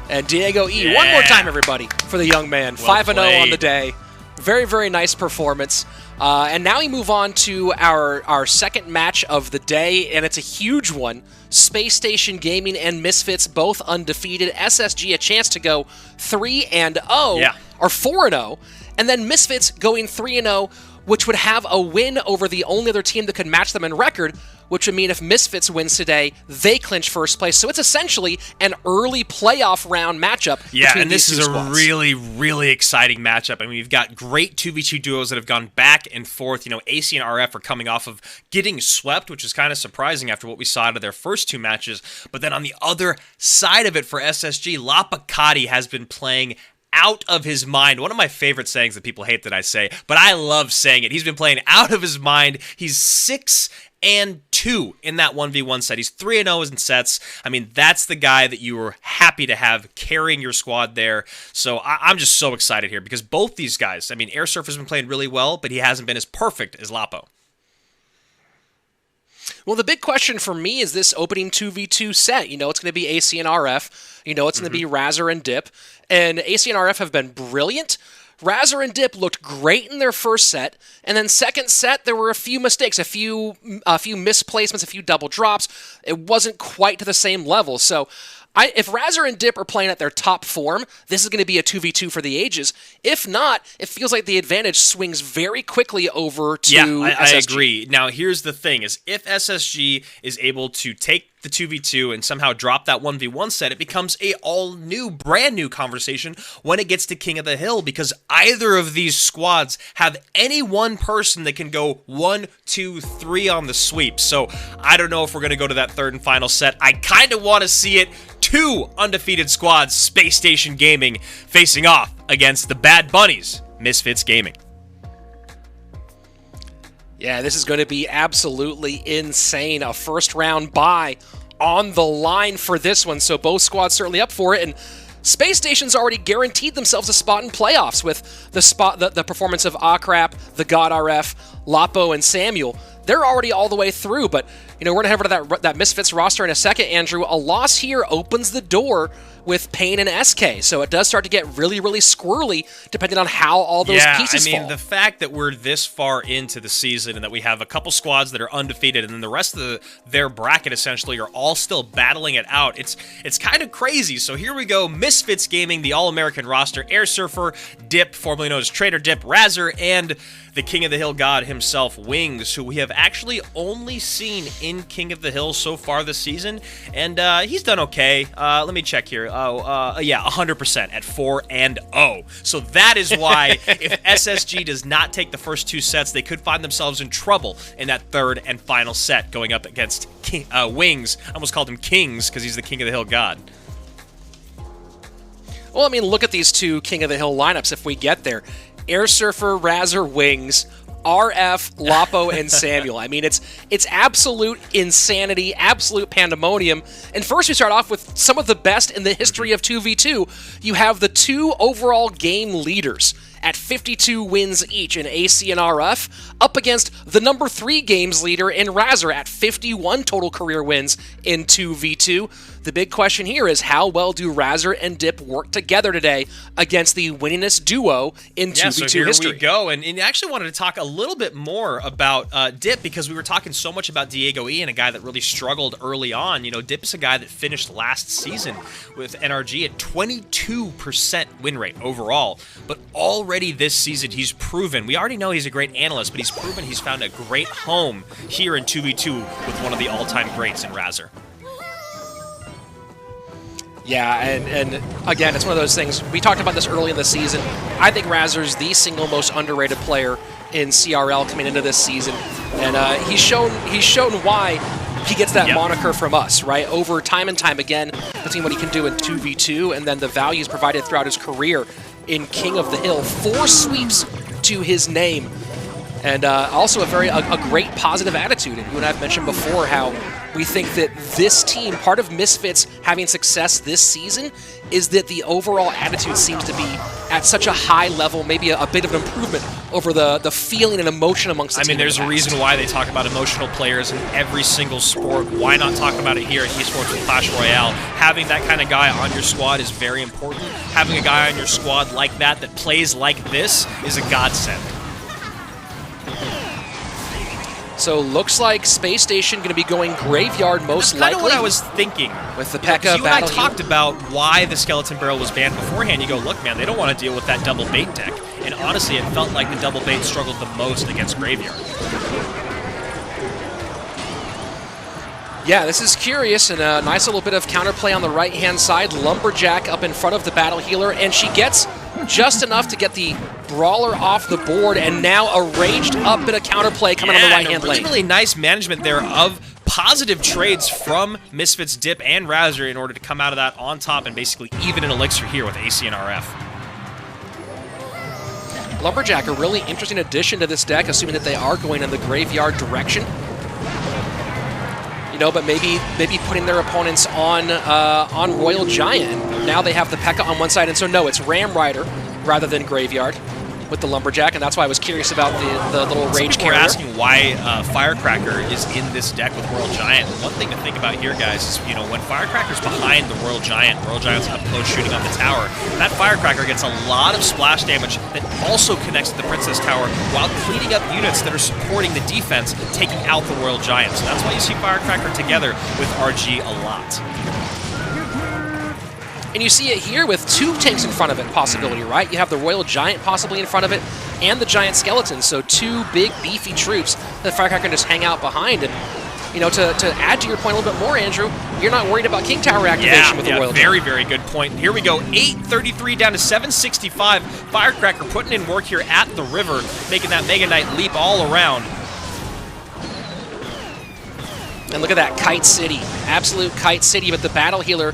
And Diego E, one more time, everybody, for the young man. Well 5-0 on the day. Very, very nice performance. And now we move on to our second match of the day, and it's a huge one. Spacestation Gaming and Misfits both undefeated. SSG a chance to go 3-0, or 4-0, and then Misfits going 3-0, which would have a win over the only other team that could match them in record, which would mean if Misfits wins today, they clinch first place. So it's essentially an early playoff round matchup. Yeah, and this is a squads. really, really exciting matchup. I mean, we've got great 2v2 duos that have gone back and forth. You know, AC and RF are coming off of getting swept, which is kind of surprising after what we saw out of their first two matches. But then on the other side of it for SSG, Lapacati has been playing out of his mind. One of my favorite sayings that people hate that I say, but I love saying it. He's been playing out of his mind. He's 6-2 in that 1v1 set. He's 3-0 in sets. I mean, that's the guy that you were happy to have carrying your squad there. So I'm just so excited here because both these guys, I mean, Airsurf has been playing really well, but he hasn't been as perfect as Lapo. Well, the big question for me is this opening 2v2 set. You know, it's going to be AC and RF. You know, it's going to be Razor and Dip. And AC and RF have been brilliant. Razor and Dip looked great in their first set. And then second set, there were a few mistakes, a few misplacements, a few double drops. It wasn't quite to the same level. So if Razor and Dip are playing at their top form, this is going to be a 2v2 for the ages. If not, it feels like the advantage swings very quickly over to SSG. I agree. Now, here's the thing, is if SSG is able to take the 2v2 and somehow drop that 1v1 set, it becomes a brand new conversation when it gets to King of the Hill, because either of these squads have any one person that can go 1, 2, 3 on the sweep. So I don't know if we're going to go to that third and final set. I kind of want to see it. Two undefeated squads, Space Station Gaming, facing off against the Bad Bunnies, Misfits Gaming. Yeah, this is going to be absolutely insane. A first round bye on the line for this one. So both squads certainly up for it. And Spacestation's already guaranteed themselves a spot in playoffs with the performance of Akrap, the God RF, Lapo, and Samuel. They're already all the way through, but we're going to head over to that Misfits roster in a second, Andrew. A loss here opens the door with Payne and SK, so it does start to get really, really squirrely depending on how all those pieces fall. The fact that we're this far into the season and that we have a couple squads that are undefeated and then the rest of their bracket essentially are all still battling it out, it's kind of crazy. So here we go, Misfits Gaming, the All-American roster, Air Surfer, Dip, formerly known as Trader Dip, Razor, and the King of the Hill god himself, Wings, who we have actually only seen in King of the Hill so far this season, and he's done okay. Let me check here. 100% at 4-0. So that is why if SSG does not take the first 2 sets, they could find themselves in trouble in that third and final set going up against Wings. I almost called him Kings because he's the King of the Hill god. Well, look at these 2 King of the Hill lineups if we get there. Air Surfer, Razor, Wings, RF, Lapo, and Samuel. It's absolute insanity, absolute pandemonium. And first we start off with some of the best in the history of 2v2. You have the 2 overall game leaders at 52 wins each in AC and RF, up against the number 3 games leader in Razor at 51 total career wins in 2v2. The big question here is how well do Razor and Dip work together today against the winningest duo in 2v2 history? Here we go, and I actually wanted to talk a little bit more about Dip because we were talking so much about Diego E and a guy that really struggled early on. Dip is a guy that finished last season with NRG at 22% win rate overall, but already this season he's proven, we already know he's a great analyst, but he's proven he's found a great home here in 2v2 with one of the all-time greats in Razor. Yeah, and again, it's one of those things. We talked about this early in the season. I think Razor's the single most underrated player in CRL coming into this season, and he's shown why he gets that moniker from us, right? Over time and time again, between what he can do in 2v2 and then the values provided throughout his career in King of the Hill. 4 sweeps to his name, and also a great positive attitude. And you and I have mentioned before how we think that this team, part of Misfits having success this season, is that the overall attitude seems to be at such a high level, maybe a bit of an improvement over the feeling and emotion amongst the team. There's a reason why they talk about emotional players in every single sport. Why not talk about it here at Esports with Clash Royale? Having that kind of guy on your squad is very important. Having a guy on your squad like that plays like this is a godsend. So looks like Spacestation going to be going Graveyard most likely. That's kind of what I was thinking. With the P.E.K.K.A. You and I talked about why the Skeleton Barrel was banned beforehand. You go, look, man, they don't want to deal with that double bait deck. And honestly, it felt like the double bait struggled the most against Graveyard. Yeah, this is curious, and a nice little bit of counterplay on the right-hand side. Lumberjack up in front of the Battle Healer, and she gets just enough to get the Brawler off the board, and now a raged up bit of counterplay coming on the right-hand lane. Really nice management there of positive trades from Misfits, Dip, and Razor in order to come out of that on top and basically even an elixir here with AC and RF. Lumberjack, a really interesting addition to this deck, assuming that they are going in the Graveyard direction. But maybe putting their opponents on Royal Giant. Now they have the P.E.K.K.A. on one side, and so no, it's Ram Rider rather than Graveyard with the Lumberjack, and that's why I was curious about the little rage carrier. We're asking why Firecracker is in this deck with Royal Giant. One thing to think about here, guys, is when Firecracker's behind the Royal Giant's up close shooting on the tower, that Firecracker gets a lot of splash damage that also connects to the Princess Tower while cleaning up units that are supporting the defense, taking out the Royal Giant. So that's why you see Firecracker together with RG a lot. And you see it here with 2 tanks in front of it, possibility, right? You have the Royal Giant possibly in front of it, and the Giant Skeleton, so 2 big, beefy troops that Firecracker can just hang out behind. And, to add to your point a little bit more, Andrew, you're not worried about King Tower activation with the Royal Giant. Very good point. Here we go, 833 down to 765. Firecracker putting in work here at the river, making that Mega Knight leap all around. And look at that, Kite City. Absolute Kite City, but the Battle Healer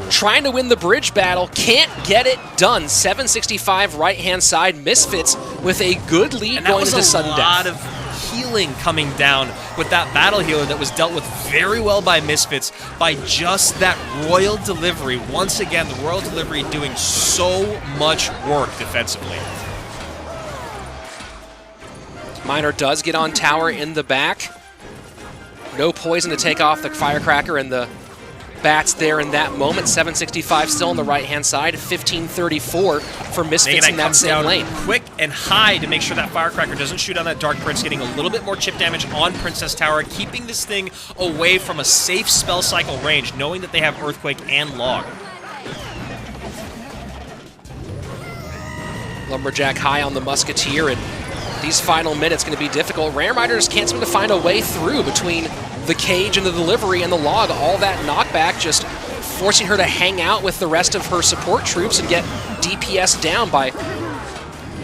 trying to win the bridge battle, can't get it done. 765 right-hand side, Misfits with a good lead going into sudden death. And that was a lot of healing coming down with that battle healer that was dealt with very well by Misfits by just that Royal Delivery. Once again, the Royal Delivery doing so much work defensively. Miner does get on tower in the back. No poison to take off the firecracker and the bats there in that moment. 765 still on the right-hand side. 1534 for Misfits in that same lane. Quick and high to make sure that firecracker doesn't shoot on that Dark Prince, getting a little bit more chip damage on Princess Tower, keeping this thing away from a safe spell cycle range, knowing that they have Earthquake and Log. Lumberjack high on the Musketeer, and these final minutes going to be difficult. Ram Riders can't seem to find a way through between the cage and the delivery and the log. All that knockback just forcing her to hang out with the rest of her support troops and get DPS down by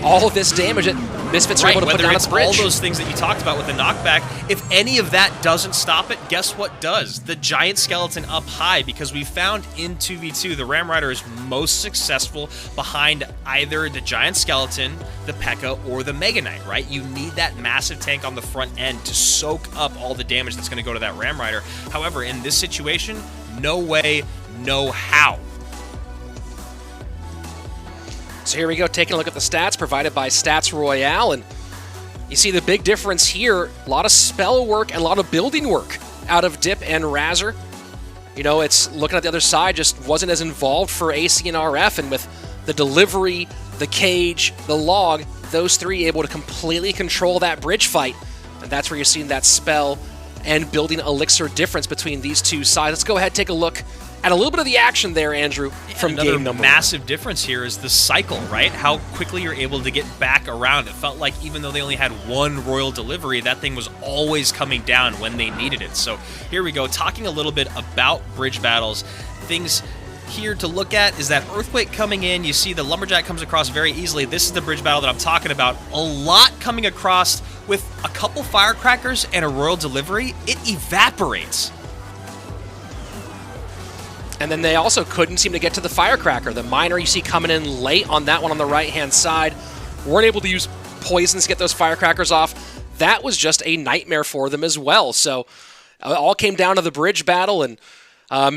all of this damage that Misfits are able to put down at the bridge. All those things that you talked about with the knockback, if any of that doesn't stop it, guess what does? The Giant Skeleton up high, because we found in 2v2 the Ram Rider is most successful behind either the Giant Skeleton, the P.E.K.K.A, or the Mega Knight, right? You need that massive tank on the front end to soak up all the damage that's going to go to that Ram Rider. However, in this situation, no way, no how. So here we go, taking a look at the stats provided by Stats Royale, and you see the big difference here. A lot of spell work and a lot of building work out of Dip and Razor. You know, it's looking at the other side, just wasn't as involved for AC and RF, and with the delivery, the cage, the log, those three able to completely control that bridge fight, and that's where you're seeing that spell and building elixir difference between these two sides. Let's go ahead and take a look at a little bit of the action there, Andrew, from game number massive difference here is the cycle, right? How quickly you're able to get back around. It felt like even though they only had one Royal Delivery, that thing was always coming down when they needed it. So here we go, talking a little bit about bridge battles. Things here to look at is that Earthquake coming in. You see the Lumberjack comes across very easily. This is the bridge battle that I'm talking about. A lot coming across with a couple Firecrackers and a Royal Delivery. It evaporates. And then they also couldn't seem to get to the Firecracker. The Miner you see coming in late on that one on the right-hand side. Weren't able to use poisons to get those Firecrackers off. That was just a nightmare for them as well. So it all came down to the bridge battle, and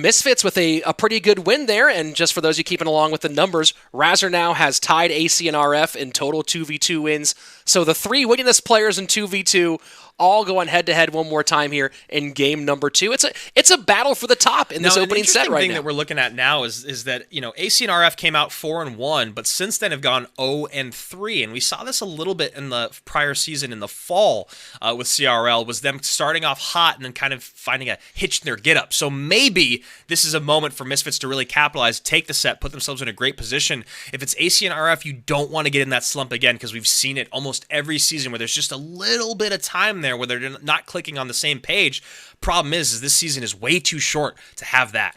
Misfits with a pretty good win there. And just for those of you keeping along with the numbers, Razor now has tied AC and RF in total 2v2 wins. So the three winningest players in 2v2 all going head-to-head one more time here in game number 2. It's a battle for the top in this opening set right now. The thing that we're looking at now is that, you know, AC and RF came out 4-1, but since then have gone 0-3, and we saw this a little bit in the prior season in the fall with CRL, was them starting off hot and then kind of finding a hitch in their get-up. So maybe this is a moment for Misfits to really capitalize, take the set, put themselves in a great position. If it's AC and RF, you don't want to get in that slump again, because we've seen it almost every season where there's just a little bit of time there where they're not clicking on the same page. Problem is this season is way too short to have that.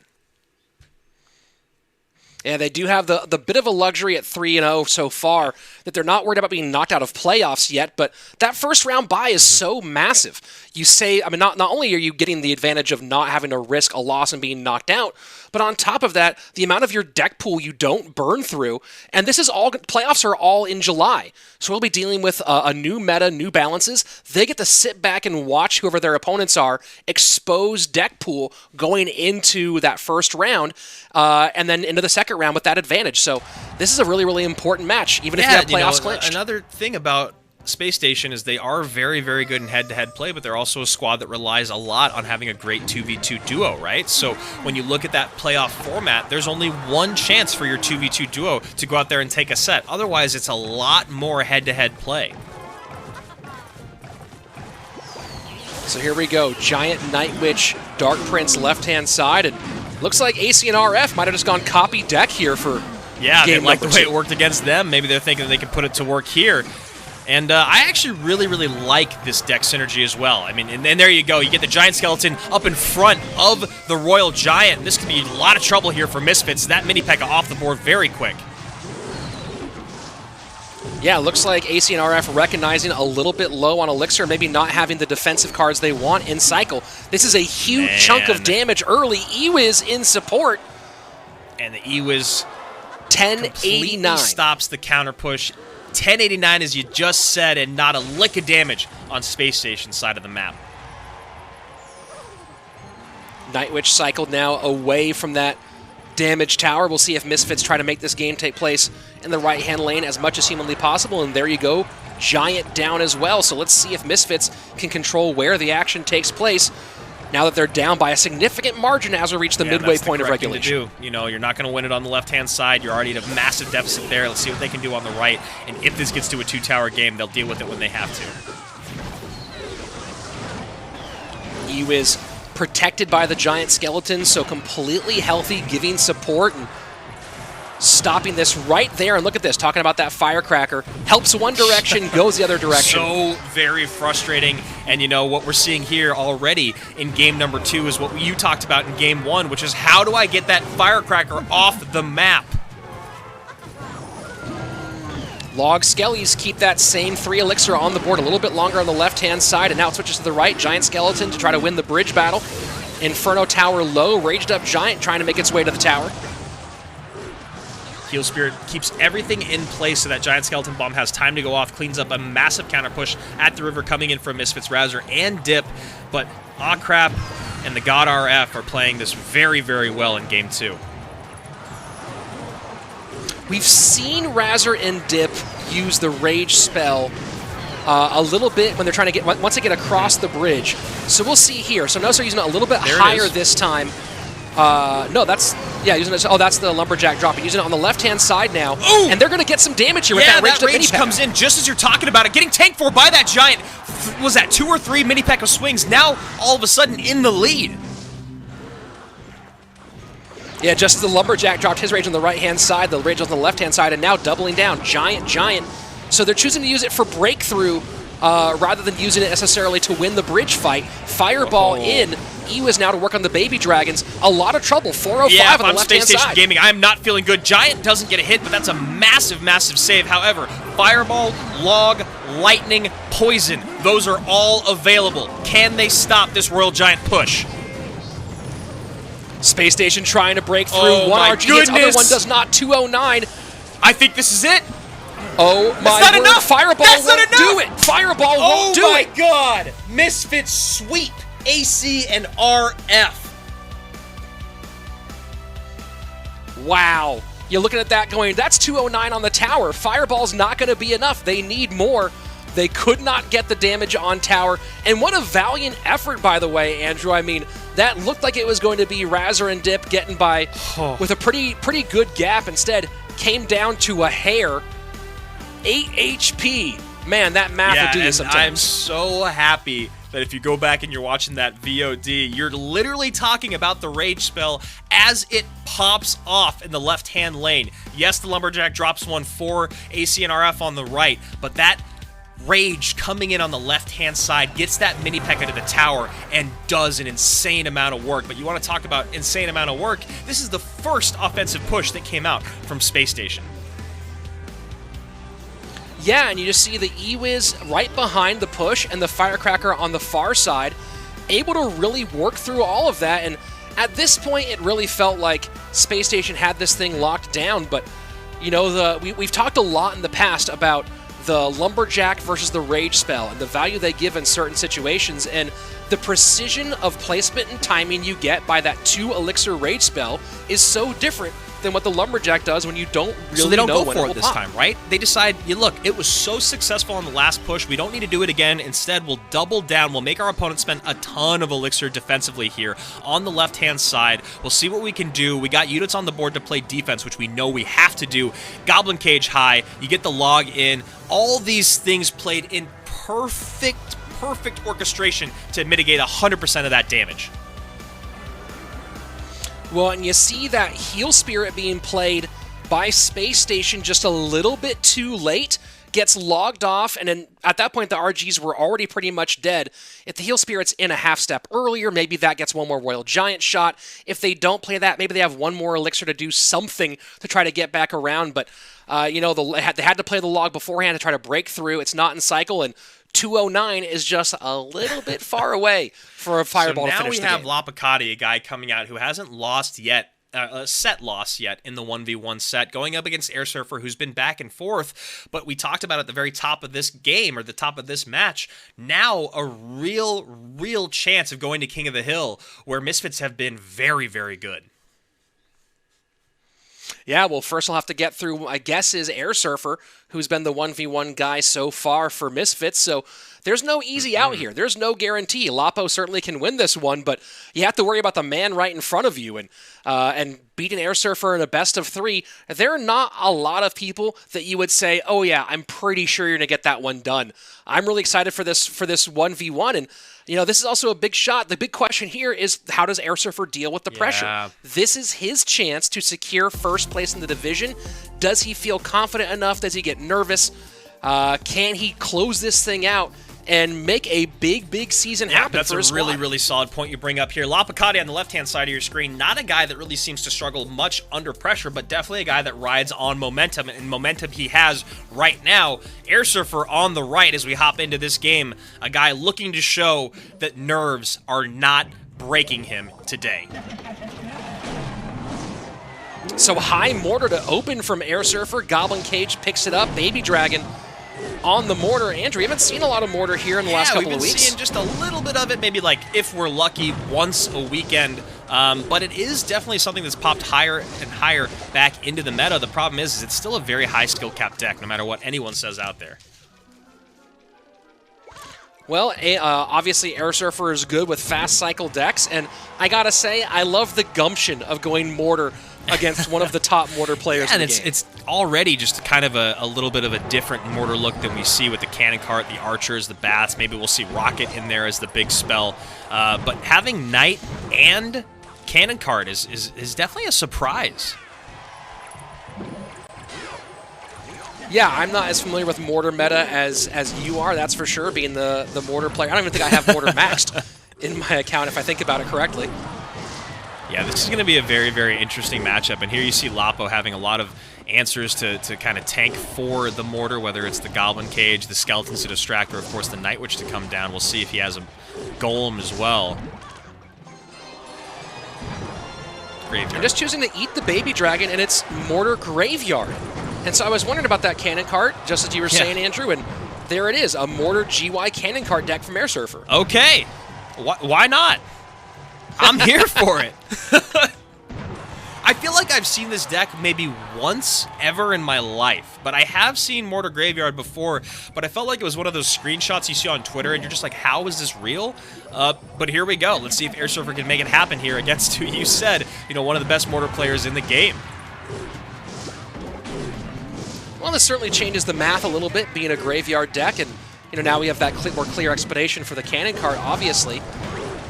Yeah, they do have the bit of a luxury at 3-0 so far that they're not worried about being knocked out of playoffs yet, but that first round bye is so massive. You say, I mean, not only are you getting the advantage of not having to risk a loss and being knocked out, but on top of that, the amount of your deck pool you don't burn through, and this is all, playoffs are all in July, so we'll be dealing with a new meta, new balances. They get to sit back and watch whoever their opponents are expose deck pool going into that first round, and then into the second round with that advantage. So this is a really, really important match, even if you have playoffs clinched. Another thing about Space Station is they are very, very good in head-to-head play, but they're also a squad that relies a lot on having a great 2v2 duo, right? So when you look at that playoff format, there's only one chance for your 2v2 duo to go out there and take a set. Otherwise, it's a lot more head-to-head play. So here we go. Giant Night Witch, Dark Prince left-hand side, and looks like AC and RF might have just gone copy deck here for they like the way it worked against them. Maybe they're thinking they can put it to work here. And I actually really, really like this deck synergy as well. I mean, and there you go. You get the Giant Skeleton up in front of the Royal Giant. And this could be a lot of trouble here for Misfits. That mini P.E.K.K.A off the board very quick. Yeah, looks like AC and RF recognizing a little bit low on Elixir, maybe not having the defensive cards they want in Cycle. This is a huge chunk of damage early. Ewiz in support. And the Ewiz 1089 stops the counter push. 1089 as you just said, and not a lick of damage on Space Station side of the map. Nightwitch cycled now away from that damaged tower. We'll see if Misfits try to make this game take place in the right-hand lane as much as humanly possible, and there you go. Giant down as well, so let's see if Misfits can control where the action takes place now that they're down by a significant margin as we reach the midway point of regulation. You know, you're not going to win it on the left-hand side. You're already at a massive deficit there. Let's see what they can do on the right, and if this gets to a two-tower game, they'll deal with it when they have to. Ewiz protected by the giant skeleton, so completely healthy, giving support and stopping this right there. And look at this, talking about that firecracker. Helps one direction, goes the other direction. So very frustrating. And you know, what we're seeing here already in game number 2 is what you talked about in game 1, which is how do I get that firecracker off the map? Log Skellies keep that same 3 elixir on the board a little bit longer on the left-hand side, and now it switches to the right. Giant Skeleton to try to win the bridge battle. Inferno Tower low, raged up Giant trying to make its way to the tower. Heal Spirit keeps everything in place so that Giant Skeleton Bomb has time to go off, cleans up a massive counter push at the river coming in from Misfits, Razor, and Dip, but Crap and the God RF are playing this very, very well in game 2. We've seen Razor and Dip use the Rage spell a little bit when they're trying to get, once they get across the bridge. So we'll see here. So notice they're using it a little bit higher this time. No, that's, yeah, using it, oh, that's the Lumberjack drop. Using it on the left-hand side now. Ooh! And they're going to get some damage here with that rage. Yeah, that rage comes in just as you're talking about it. Getting tanked for by that Giant, was that 2 or 3 mini P.E.K.K.A swings, now all of a sudden in the lead. Yeah, just as the Lumberjack dropped his rage on the right-hand side, the rage on the left-hand side, and now doubling down. Giant. So they're choosing to use it for breakthrough rather than using it necessarily to win the bridge fight. Fireball in. Ewiz now to work on the Baby Dragons. A lot of trouble. 405 on the left-hand side. Spacestation Gaming, I am not feeling good. Giant doesn't get a hit, but that's a massive, massive save. However, Fireball, Log, Lightning, Poison, those are all available. Can they stop this Royal Giant push? Space Station trying to break through. Oh, one my RG hits, other goodness. one does not. 209. I think this is it. Oh my That's not word. enough. Fireball That's not won't enough. do it. Fireball won't do it. Oh my god. Misfits sweep AC and RF. Wow. You're looking at that going, that's 209 on the tower. Fireball's not going to be enough. They need more. They could not get the damage on tower. And what a valiant effort, by the way, Andrew. I mean, that looked like it was going to be Razor and Dip getting by with a pretty good gap. Instead, came down to a hair. 8 HP. Man, that math will do you sometimes. I'm so happy that if you go back and you're watching that VOD, you're literally talking about the Rage spell as it pops off in the left-hand lane. Yes, the Lumberjack drops one for AC and RF on the right, but that Rage coming in on the left-hand side gets that mini P.E.K.K.A to the tower and does an insane amount of work. But you want to talk about insane amount of work, this is the first offensive push that came out from Space Station. Yeah, and you just see the Ewiz right behind the push and the Firecracker on the far side, able to really work through all of that. And at this point, it really felt like Space Station had this thing locked down. But, you know, we've talked a lot in the past about the Lumberjack versus the Rage spell and the value they give in certain situations. And the precision of placement and timing you get by that 2 elixir Rage spell is so different than what the Lumberjack does when you don't really know when it will pop. So they don't go for it this time, right? They decide, look, it was so successful on the last push, we don't need to do it again. Instead, we'll double down. We'll make our opponent spend a ton of elixir defensively here on the left-hand side. We'll see what we can do. We got units on the board to play defense, which we know we have to do. Goblin Cage high. You get the log in. All these things played in perfect orchestration to mitigate 100% of that damage. Well, and you see that Heal Spirit being played by Space Station just a little bit too late, gets logged off, and then at that point the RGs were already pretty much dead. If the Heal Spirit's in a half step earlier, maybe that gets one more Royal Giant shot. If they don't play that, maybe they have one more elixir to do something to try to get back around, but you know, they had to play the log beforehand to try to break through. It's not in cycle, and 209 is just a little bit far away for a Fireball to finish the game. So now we have Lapacati, a guy coming out who hasn't lost yet set loss yet in the 1v1 set, going up against Air Surfer, who's been back and forth. But we talked about at the very top of this game, or the top of this match, now a real chance of going to King of the Hill, where Misfits have been very, very good. Yeah, well, first I'll have to get through, I guess, is Air Surfer, who's been the 1v1 guy so far for Misfits, so there's no easy out here. There's no guarantee. Lapo certainly can win this one, but you have to worry about the man right in front of you, and beating Air Surfer in a best of 3, there are not a lot of people that you would say, oh yeah, I'm pretty sure you're going to get that one done. I'm really excited for this 1v1, and this is also a big shot. The big question here is, how does Air Surfer deal with the pressure? This is his chance to secure first place in the division. Does he feel confident enough? Does he get nervous? Can he close this thing out and make a big season happen for his squad? That's a really solid point you bring up here. Lapacati on the left-hand side of your screen, not a guy that really seems to struggle much under pressure, but definitely a guy that rides on momentum, and momentum he has right now. Air Surfer on the right as we hop into this game, a guy looking to show that nerves are not breaking him today. So high mortar to open from Air Surfer. Goblin Cage picks it up. Baby Dragon on the mortar. Andrew, we haven't seen a lot of mortar here in the last couple of weeks. We've been seeing just a little bit of it, maybe like, if we're lucky, once a weekend. But it is definitely something that's popped higher and higher back into the meta. The problem is it's still a very high skill cap deck, no matter what anyone says out there. Well, obviously Air Surfer is good with fast cycle decks, and I gotta say, I love the gumption of going mortar against one of the top mortar players in the game. It's already just kind of a little bit of a different mortar look than we see with the Cannon Cart, the Archers, the Bats. Maybe we'll see Rocket in there as the big spell. But having Knight and Cannon Cart is definitely a surprise. Yeah, I'm not as familiar with mortar meta as you are, that's for sure, being the mortar player. I don't even think I have mortar maxed in my account, if I think about it correctly. Yeah, this is going to be a very interesting matchup, and here you see Lapo having a lot of answers to kind of tank for the mortar, whether it's the Goblin Cage, the Skeletons to distract, or of course the Night Witch to come down. We'll see if he has a Golem as well. Graveyard. I'm just choosing to eat the Baby Dragon, and it's mortar Graveyard. And so I was wondering about that Cannon Cart, just as you were saying, Andrew, and there it is, a mortar GY Cannon Cart deck from Air Surfer. Okay, why not? I'm here for it. I feel like I've seen this deck maybe once ever in my life, but I have seen Mortar Graveyard before, but I felt like it was one of those screenshots you see on Twitter, and you're just like, how is this real? But here we go. Let's see if Air Surfer can make it happen here against who you said, one of the best Mortar players in the game. Well, this certainly changes the math a little bit, being a graveyard deck, and now we have that more clear explanation for the Cannon Cart, obviously.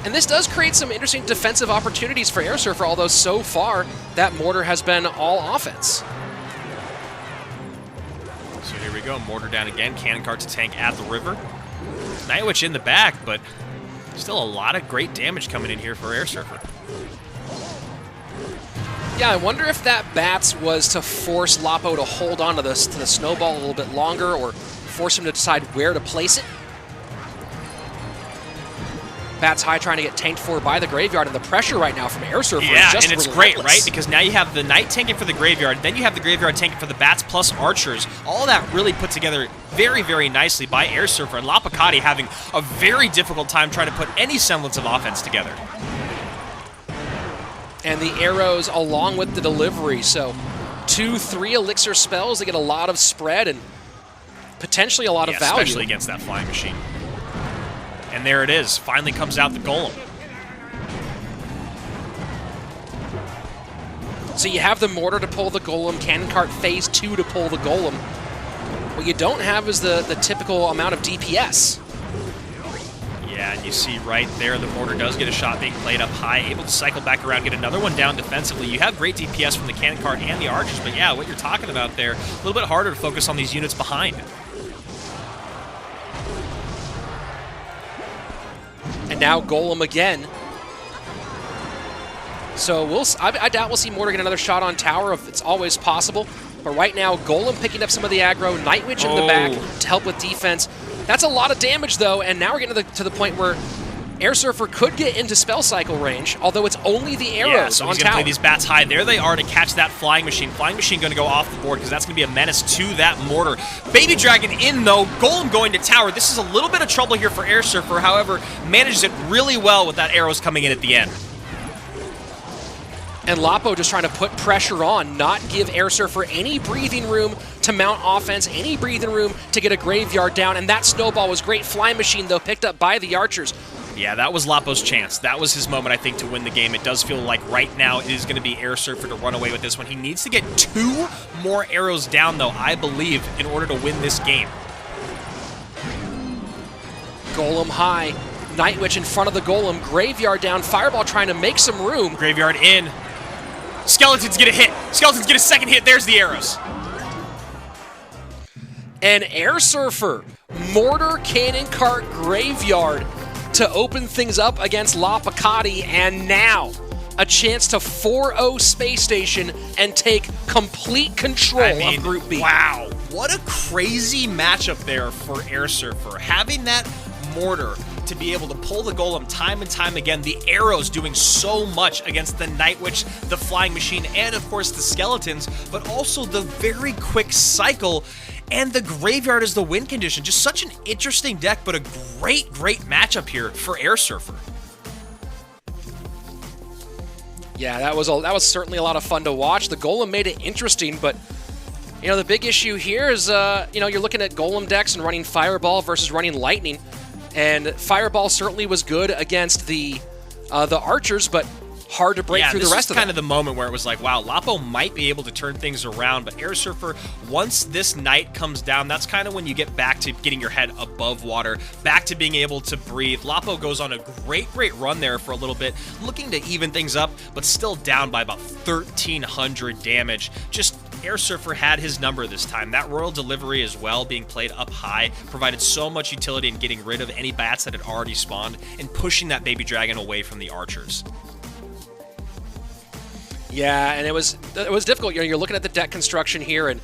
And this does create some interesting defensive opportunities for Air Surfer, although so far that mortar has been all offense. So here we go, mortar down again, Cannon Cart to tank at the river. Night Witch in the back, but still a lot of great damage coming in here for Air Surfer. Yeah, I wonder if that Bats was to force Lapo to hold on to the snowball a little bit longer, or force him to decide where to place it. Bats high trying to get tanked for by the Graveyard, and the pressure right now from Air Surfer is just and it's relentless. great, right? Because now you have the Knight tanking for the Graveyard, then you have the Graveyard tanking for the Bats plus Archers. All that really put together very nicely by Air Surfer, and Lapacati having a very difficult time trying to put any semblance of offense together. And the arrows along with the delivery, so 2-3 elixir spells that get a lot of spread and potentially a lot of value. Especially against that flying machine. And there it is. Finally comes out the Golem. So you have the mortar to pull the Golem, Cannon Cart phase 2 to pull the Golem. What you don't have is the typical amount of DPS. Yeah, and you see right there, the mortar does get a shot being played up high, able to cycle back around, get another one down defensively. You have great DPS from the Cannon Cart and the Archers, but yeah, what you're talking about there, a little bit harder to focus on these units behind. And now Golem again. So I doubt we'll see Mortar get another shot on tower. If it's always possible. But right now, Golem picking up some of the aggro, Night Witch in the back to help with defense. That's a lot of damage, though, and now we're getting to the point where Air Surfer could get into spell cycle range, although it's only the arrows yeah, so on he's going to tower. play these bats high. There they are to catch that Flying Machine. Flying Machine going to go off the board because that's going to be a menace to that mortar. Baby Dragon in, though. Golem going to tower. This is a little bit of trouble here for Air Surfer. However, manages it really well with that arrows coming in at the end. And Lapo just trying to put pressure on, not give Air Surfer any breathing room to mount offense, any breathing room to get a graveyard down, and that snowball was great. Flying Machine, though, picked up by the archers. Yeah, that was Lapo's chance. That was his moment, I think, to win the game. It does feel like right now it is going to be Air Surfer to run away with this one. He needs to get 2 more arrows down, though, I believe, in order to win this game. Golem high. Night Witch in front of the Golem. Graveyard down. Fireball trying to make some room. Graveyard in. Skeletons get a hit. Skeletons get a second hit. There's the arrows. And Air Surfer, Mortar, Cannon Cart, Graveyard to open things up against La Picati, and now a chance to 4-0 Space Station and take complete control of Group B. Wow, what a crazy matchup there for Air Surfer. Having that Mortar to be able to pull the Golem time and time again, the arrows doing so much against the Night Witch, the Flying Machine, and of course the Skeletons, but also the very quick cycle, and the Graveyard is the win condition. Just such an interesting deck, but a great, great matchup here for Air Surfer. Yeah, that was certainly a lot of fun to watch. The Golem made it interesting, but you know, the big issue here is you know, you're looking at Golem decks and running Fireball versus running Lightning. And Fireball certainly was good against the archers, but hard to break through the rest of them. Kind of the moment where it was like, wow, Lapo might be able to turn things around, but Air Surfer, once this night comes down, that's kind of when you get back to getting your head above water, back to being able to breathe. Lapo goes on a great, great run there for a little bit, looking to even things up, but still down by about 1,300 damage. Just Air Surfer had his number this time. That Royal Delivery as well, being played up high, provided so much utility in getting rid of any bats that had already spawned and pushing that Baby Dragon away from the archers. Yeah, and it was difficult. You know, you're looking at the deck construction here and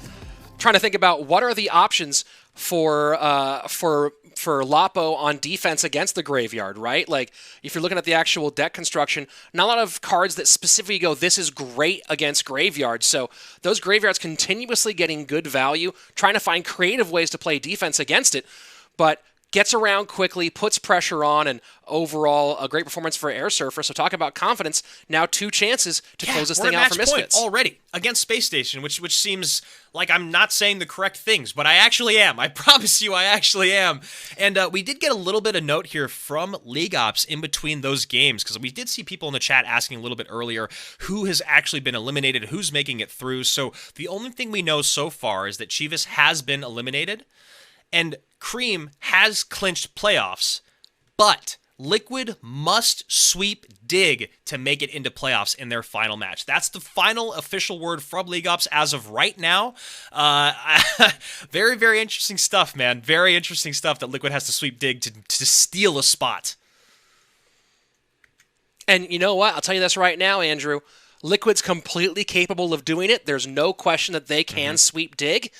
trying to think about what are the options for Lapo on defense against the Graveyard, right? Like, if you're looking at the actual deck construction, not a lot of cards that specifically go, this is great against Graveyard. So those Graveyards continuously getting good value, trying to find creative ways to play defense against it, but gets around quickly, puts pressure on, and overall a great performance for Air Surfer. So talk about confidence. Now 2 chances to close this thing out for Misfits. Already against Space Station, which seems like I'm not saying the correct things, but I actually am. I promise you I actually am. And we did get a little bit of note here from League Ops in between those games, because we did see people in the chat asking a little bit earlier who has actually been eliminated, who's making it through. So the only thing we know so far is that Chivas has been eliminated, and Cream has clinched playoffs, but Liquid must sweep Dig to make it into playoffs in their final match. That's the final official word from League Ops as of right now. Very, very interesting stuff, man. Very interesting stuff that Liquid has to sweep Dig to steal a spot. And you know what? I'll tell you this right now, Andrew. Liquid's completely capable of doing it. There's no question that they can sweep Dig.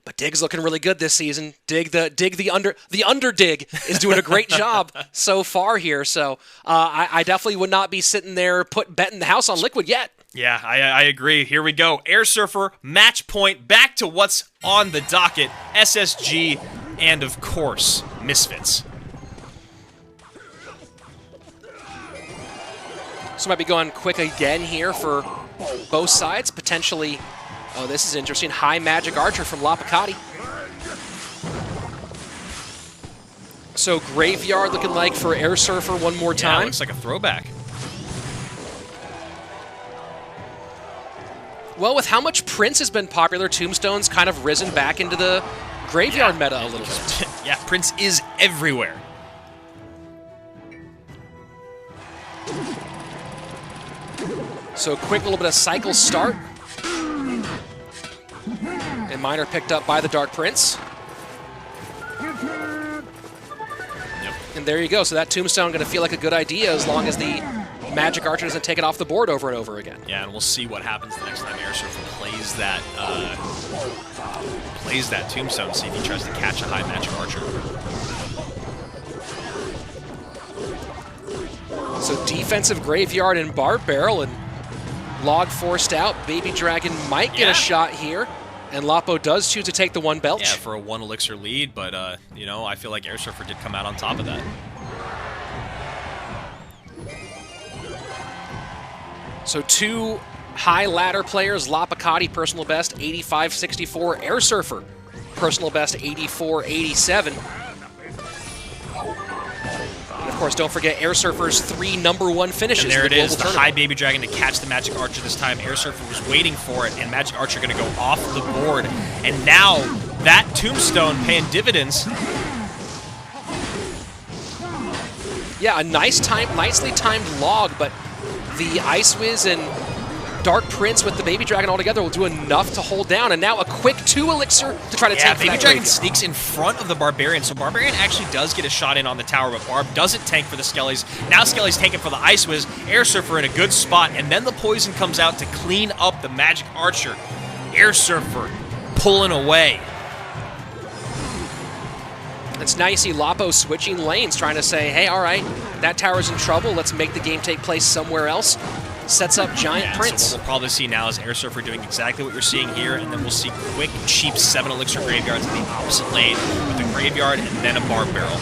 But Dig's looking really good this season. The under Dig is doing a great job so far here. So I definitely would not be sitting there betting the house on Liquid yet. Yeah, I agree. Here we go. Air Surfer, match point, back to what's on the docket. SSG, and of course, Misfits. So might be going quick again here for both sides, potentially. Oh, this is interesting. High Magic Archer from La Picati. So Graveyard looking like for Air Surfer one more time. Yeah, looks like a throwback. Well, with how much Prince has been popular, Tombstone's kind of risen back into the Graveyard meta a little bit. Yeah, Prince is everywhere. So quick little bit of cycle start. And Miner picked up by the Dark Prince. Yep. And there you go. So that Tombstone going to feel like a good idea as long as the Magic Archer doesn't take it off the board over and over again. Yeah, and we'll see what happens the next time Air Surfer plays that Tombstone, see if he tries to catch a high Magic Archer. So defensive graveyard and barb barrel, and Log forced out. Baby Dragon might get a shot here, and Lapo does choose to take the one belch. Yeah, for a 1 elixir lead, but, you know, I feel like Air Surfer did come out on top of that. So 2 high ladder players, Lapacati personal best 85-64, Air Surfer personal best 84-87. And of course, don't forget Air Surfer's 3 #1 finishes. And there it is, the high Baby Dragon to catch the Magic Archer this time. Air Surfer was waiting for it, and Magic Archer going to go off the board. And now that Tombstone paying dividends. Yeah, a nicely timed log, but the Ice Wiz and Dark Prince with the Baby Dragon all together will do enough to hold down, and now a quick 2 elixir to try to take Baby that Dragon graveyard. sneaks in front of the Barbarian, so Barbarian actually does get a shot in on the tower, but Barb doesn't tank for the Skellies. Now Skelly's taken for the Ice Wiz, Air Surfer in a good spot, and then the Poison comes out to clean up the Magic Archer. Air Surfer pulling away. It's now you see Lapo switching lanes, trying to say, hey, all right, that tower's in trouble, let's make the game take place somewhere else. Sets up Giant Prince. So what we'll probably see now is Air Surfer doing exactly what you're seeing here, and then we'll see quick, cheap 7 elixir graveyards in the opposite lane with a graveyard and then a barb barrel.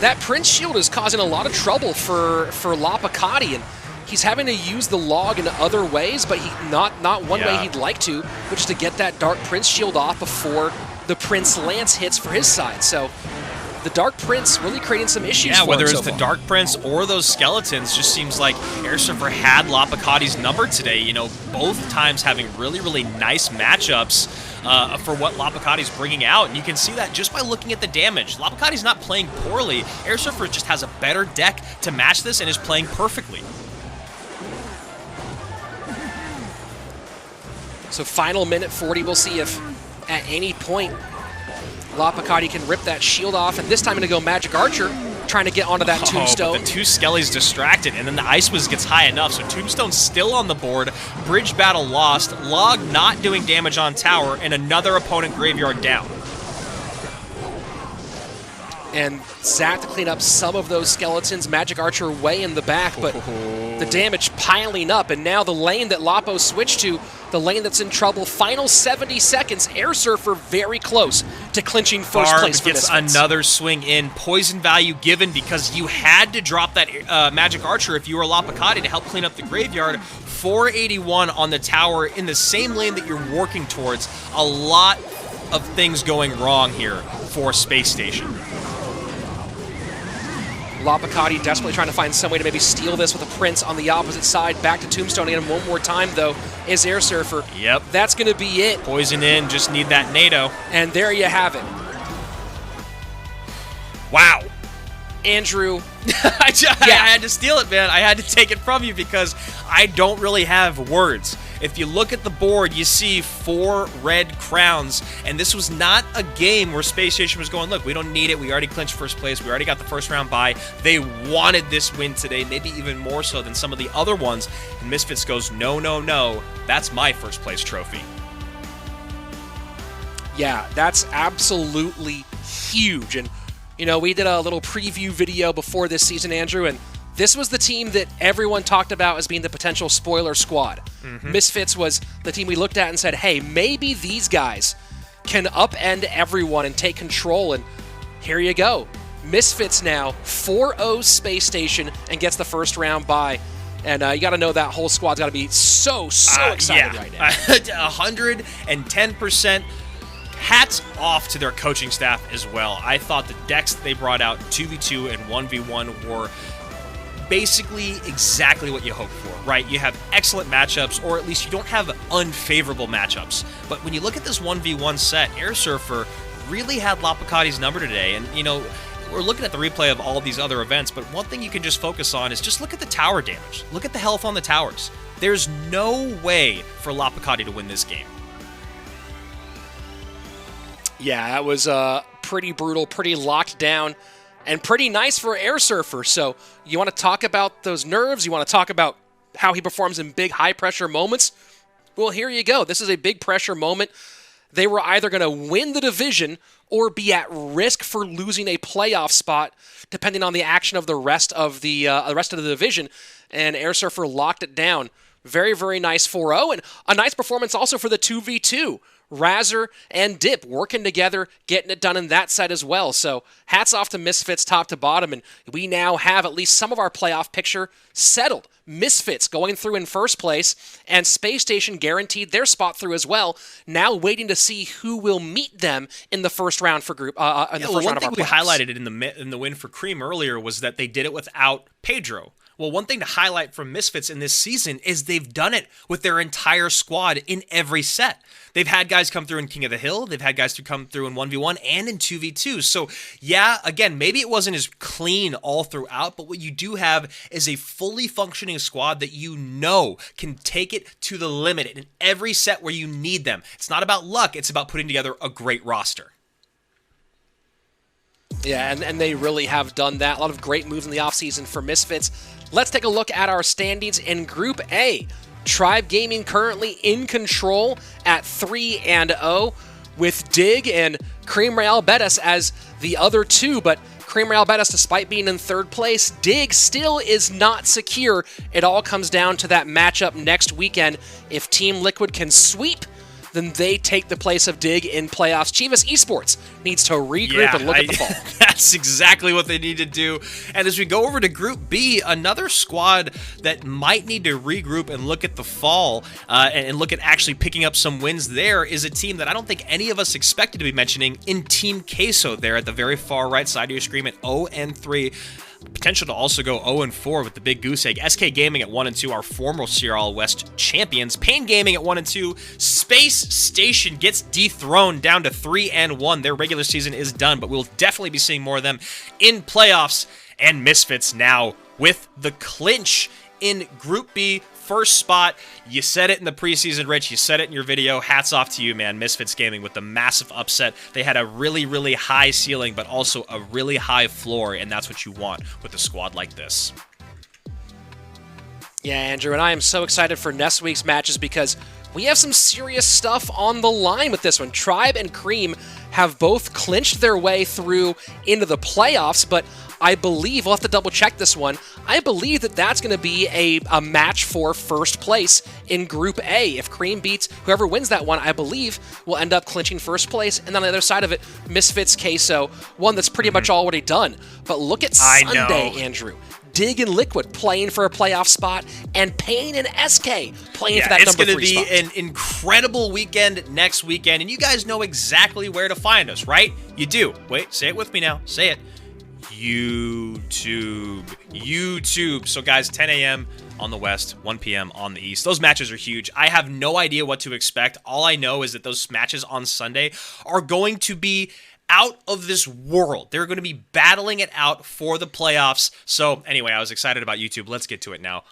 That Prince shield is causing a lot of trouble for Lapacati, and he's having to use the log in other ways, but not one way he'd like to, which is to get that Dark Prince shield off before the Prince Lance hits for his side. So the Dark Prince really creating some issues for whether him it's so the far. Dark Prince or those skeletons, just seems like Air Surfer had Lapacati's number today. You know, both times having really, really nice matchups for what Lapacati's bringing out. And you can see that just by looking at the damage. Lapacati's not playing poorly. Air Surfer just has a better deck to match this and is playing perfectly. So final minute 40, we'll see if at any point Lapacati can rip that shield off, and this time going to go Magic Archer, trying to get onto that Tombstone. But the 2 Skellies distracted, and then the Ice Wiz gets high enough, so Tombstone's still on the board, Bridge Battle lost, Log not doing damage on tower, and another opponent graveyard down. And Zach to clean up some of those skeletons, Magic Archer way in the back, but the damage piling up, and now the lane that Lapo switched to, the lane that's in trouble, final 70 seconds, Air Surfer very close to clinching first place for gets Misfits. another swing in, poison value given because you had to drop that Magic Archer if you were Lapacati to help clean up the graveyard. 481 on the tower in the same lane that you're working towards. A lot of things going wrong here for Space Station. Lapacati desperately trying to find some way to maybe steal this with a Prince on the opposite side. Back to Tombstone again one more time, though, is Air Surfer. Yep. That's going to be it. Poison in, just need that NATO. And there you have it. Wow. Andrew. I had to steal it, man. I had to take it from you because I don't really have words. If you look at the board, you see 4 red crowns, and this was not a game where Space Station was going, look, we don't need it. We already clinched first place. We already got the first round bye. They wanted this win today, maybe even more so than some of the other ones. And Misfits goes, no, no, no. That's my first place trophy. Yeah, that's absolutely huge. And, you know, we did a little preview video before this season, Andrew, and this was the team that everyone talked about as being the potential spoiler squad. Misfits was the team we looked at and said, hey, maybe these guys can upend everyone and take control, and here you go. Misfits now 4-0 Space Station and gets the first round bye. And you got to know that whole squad's got to be so excited right now. 110%. Hats off to their coaching staff as well. I thought the decks that they brought out, 2v2 and 1v1, were basically exactly what you hope for, right? You have excellent matchups, or at least you don't have unfavorable matchups. But when you look at this 1v1 set, Air Surfer really had Lapacati's number today. And, you know, we're looking at the replay of all these other events, but one thing you can just focus on is just look at the tower damage. Look at the health on the towers. There's no way for Lapacati to win this game. Yeah, that was pretty brutal, pretty locked down, and pretty nice for Air Surfer. So you want to talk about those nerves? You want to talk about how he performs in big, high-pressure moments? Well, here you go. This is a big pressure moment. they were either going to win the division or be at risk for losing a playoff spot, depending on the action of the rest of the division. And Air Surfer locked it down. Very, very nice 4-0, and a nice performance also for the 2v2. Razzer and Dip working together, getting it done in that side as well. So hats off to Misfits top to bottom, and we now have at least some of our playoff picture settled. Misfits going through in first place, and Spacestation guaranteed their spot through as well. Now waiting to see who will meet them in the first round for group. One thing we highlighted in the win for Cream earlier was that they did it without Pedro. Well, one thing to highlight from Misfits in this season is they've done it with their entire squad in every set. They've had guys come through in King of the Hill. They've had guys to come through in 1v1 and in 2v2. So, yeah, again, maybe it wasn't as clean all throughout, but what you do have is a fully functioning squad that you know can take it to the limit in every set where you need them. It's not about luck. It's about putting together a great roster. Yeah, and they really have done that. A lot of great moves in the offseason for Misfits. Let's take a look at our standings in Group A. Tribe Gaming currently in control at 3-0 with Dig and Cream Royale Betis as the other two, but Cream Royale Betis, despite being in third place, Dig still is not secure. It all comes down to that matchup next weekend. If Team Liquid can sweep, then they take the place of Dig in playoffs. Chivas Esports needs to regroup and look at the fall. That's exactly what they need to do. And as we go over to Group B, another squad that might need to regroup and look at the fall and look at actually picking up some wins there is a team that I don't think any of us expected to be mentioning in Team Queso there at the very far right side of your screen at 0-3. Potential to also go 0-4 with the big goose egg. SK Gaming at 1-2, our former CRL West champions. Pain Gaming at 1-2. Spacestation gets dethroned down to 3-1. Their regular season is done, but we'll definitely be seeing more of them in playoffs. And Misfits now with the clinch in Group B. First spot. You said it in the preseason, Rich. You said it in your video. Hats off to you, man. Misfits Gaming with the massive upset. They had a really, really high ceiling, but also a really high floor, and that's what you want with a squad like this. Yeah, Andrew, and I am so excited for next week's matches because we have some serious stuff on the line with this one. Tribe and Cream have both clinched their way through into the playoffs, but I believe, we'll have to double check this one, I believe that that's going to be a match for first place in Group A. If Cream beats whoever wins that one, I believe will end up clinching first place. And then on the other side of it, Misfits Queso, one that's pretty much already done. But look at Sunday, Andrew. Dig and Liquid playing for a playoff spot, and Pain and SK playing for that number 3 spot. It's going to be an incredible weekend next weekend, and you guys know exactly where to find us, right? You do. Wait, say it with me now. Say it. YouTube. So guys, 10 a.m. on the West, 1 p.m. on the East. Those matches are huge. I have no idea what to expect. All I know is that those matches on Sunday are going to be out of this world. They're going to be battling it out for the playoffs. So anyway, I was excited about YouTube. Let's get to it now.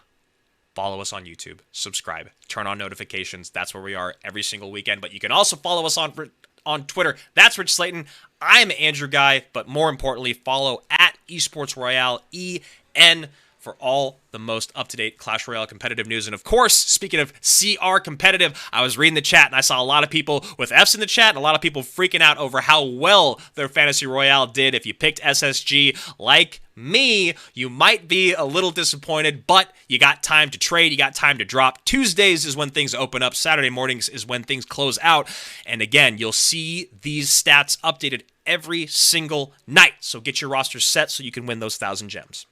Follow us on YouTube. Subscribe. Turn on notifications. That's where we are every single weekend. But you can also follow us on Twitter. That's Rich Slayton. I'm Andrew Guy. But more importantly, follow at Esports Royale, EN, for all the most up-to-date Clash Royale competitive news. And of course, speaking of CR competitive, I was reading the chat and I saw a lot of people with Fs in the chat and a lot of people freaking out over how well their Fantasy Royale did. If you picked SSG like me, you might be a little disappointed, but you got time to trade, you got time to drop. Tuesdays is when things open up. Saturday mornings is when things close out. And again, you'll see these stats updated every single night. So get your roster set so you can win those 1,000 gems.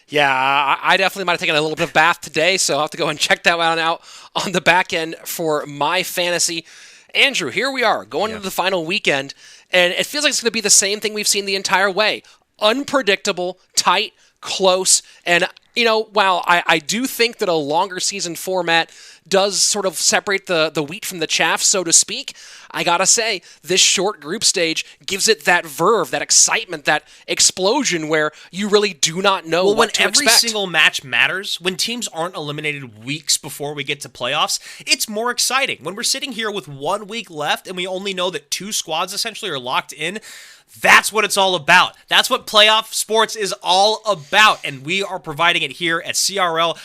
Yeah, I definitely might have taken a little bit of bath today, so I'll have to go and check that one out on the back end for my fantasy. Andrew, here we are, going into the final weekend, and it feels like it's going to be the same thing we've seen the entire way. Unpredictable, tight, close, and, you know, while I do think that a longer season format does sort of separate the wheat from the chaff, so to speak, I gotta say, this short group stage gives it that verve, that excitement, that explosion where you really do not know what to expect. When every single match matters, when teams aren't eliminated weeks before we get to playoffs, it's more exciting. When we're sitting here with 1 week left and we only know that 2 squads essentially are locked in, that's what it's all about. That's what playoff sports is all about, and we are providing it here at CRL.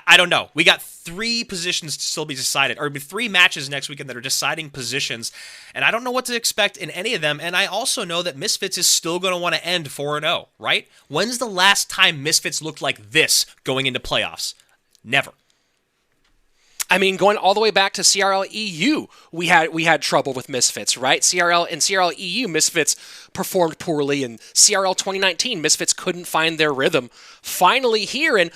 I don't know. We got 3 positions to still be decided, or 3 matches next weekend that are deciding positions, and I don't know what to expect in any of them, and I also know that Misfits is still going to want to end 4-0, right? When's the last time Misfits looked like this going into playoffs? Never. I mean, going all the way back to CRL EU, we had trouble with Misfits, right? CRL EU, Misfits performed poorly, and CRL 2019, Misfits couldn't find their rhythm. Finally here, and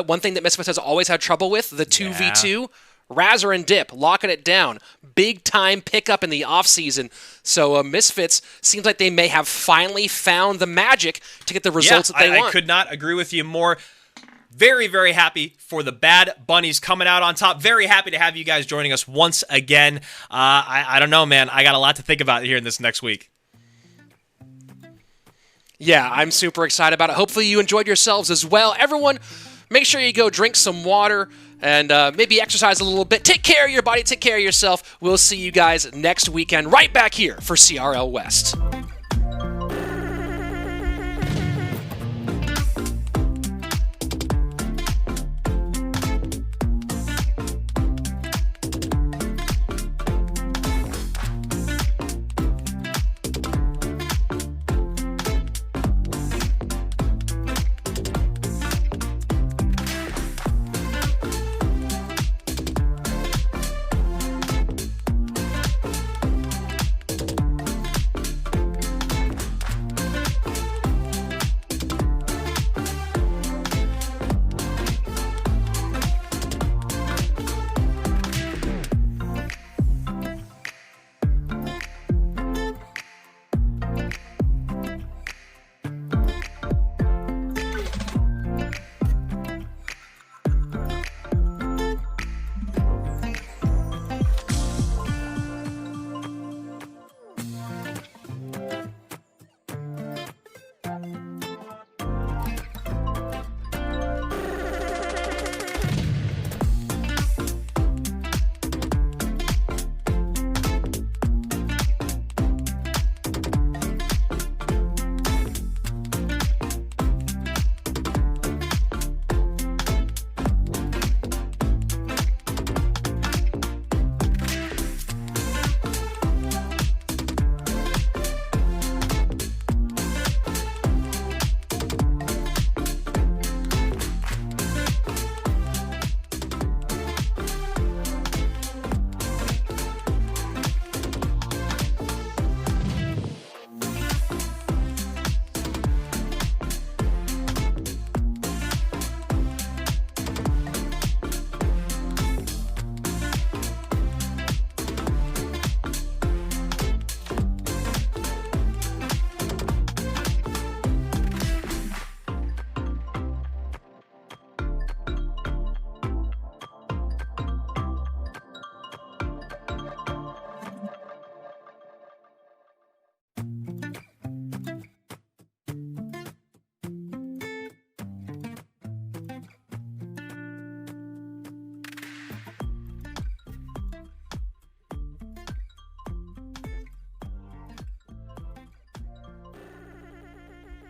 one thing that Misfits has always had trouble with, the 2v2, Razor and Dip, locking it down. Big time pickup in the offseason. So Misfits seems like they may have finally found the magic to get the results that they want. I could not agree with you more. Very, very happy for the Bad Bunnies coming out on top. Very happy to have you guys joining us once again. I don't know, man. I got a lot to think about here in this next week. Yeah, I'm super excited about it. Hopefully you enjoyed yourselves as well. Everyone, make sure you go drink some water and maybe exercise a little bit. Take care of your body. Take care of yourself. We'll see you guys next weekend right back here for CRL West.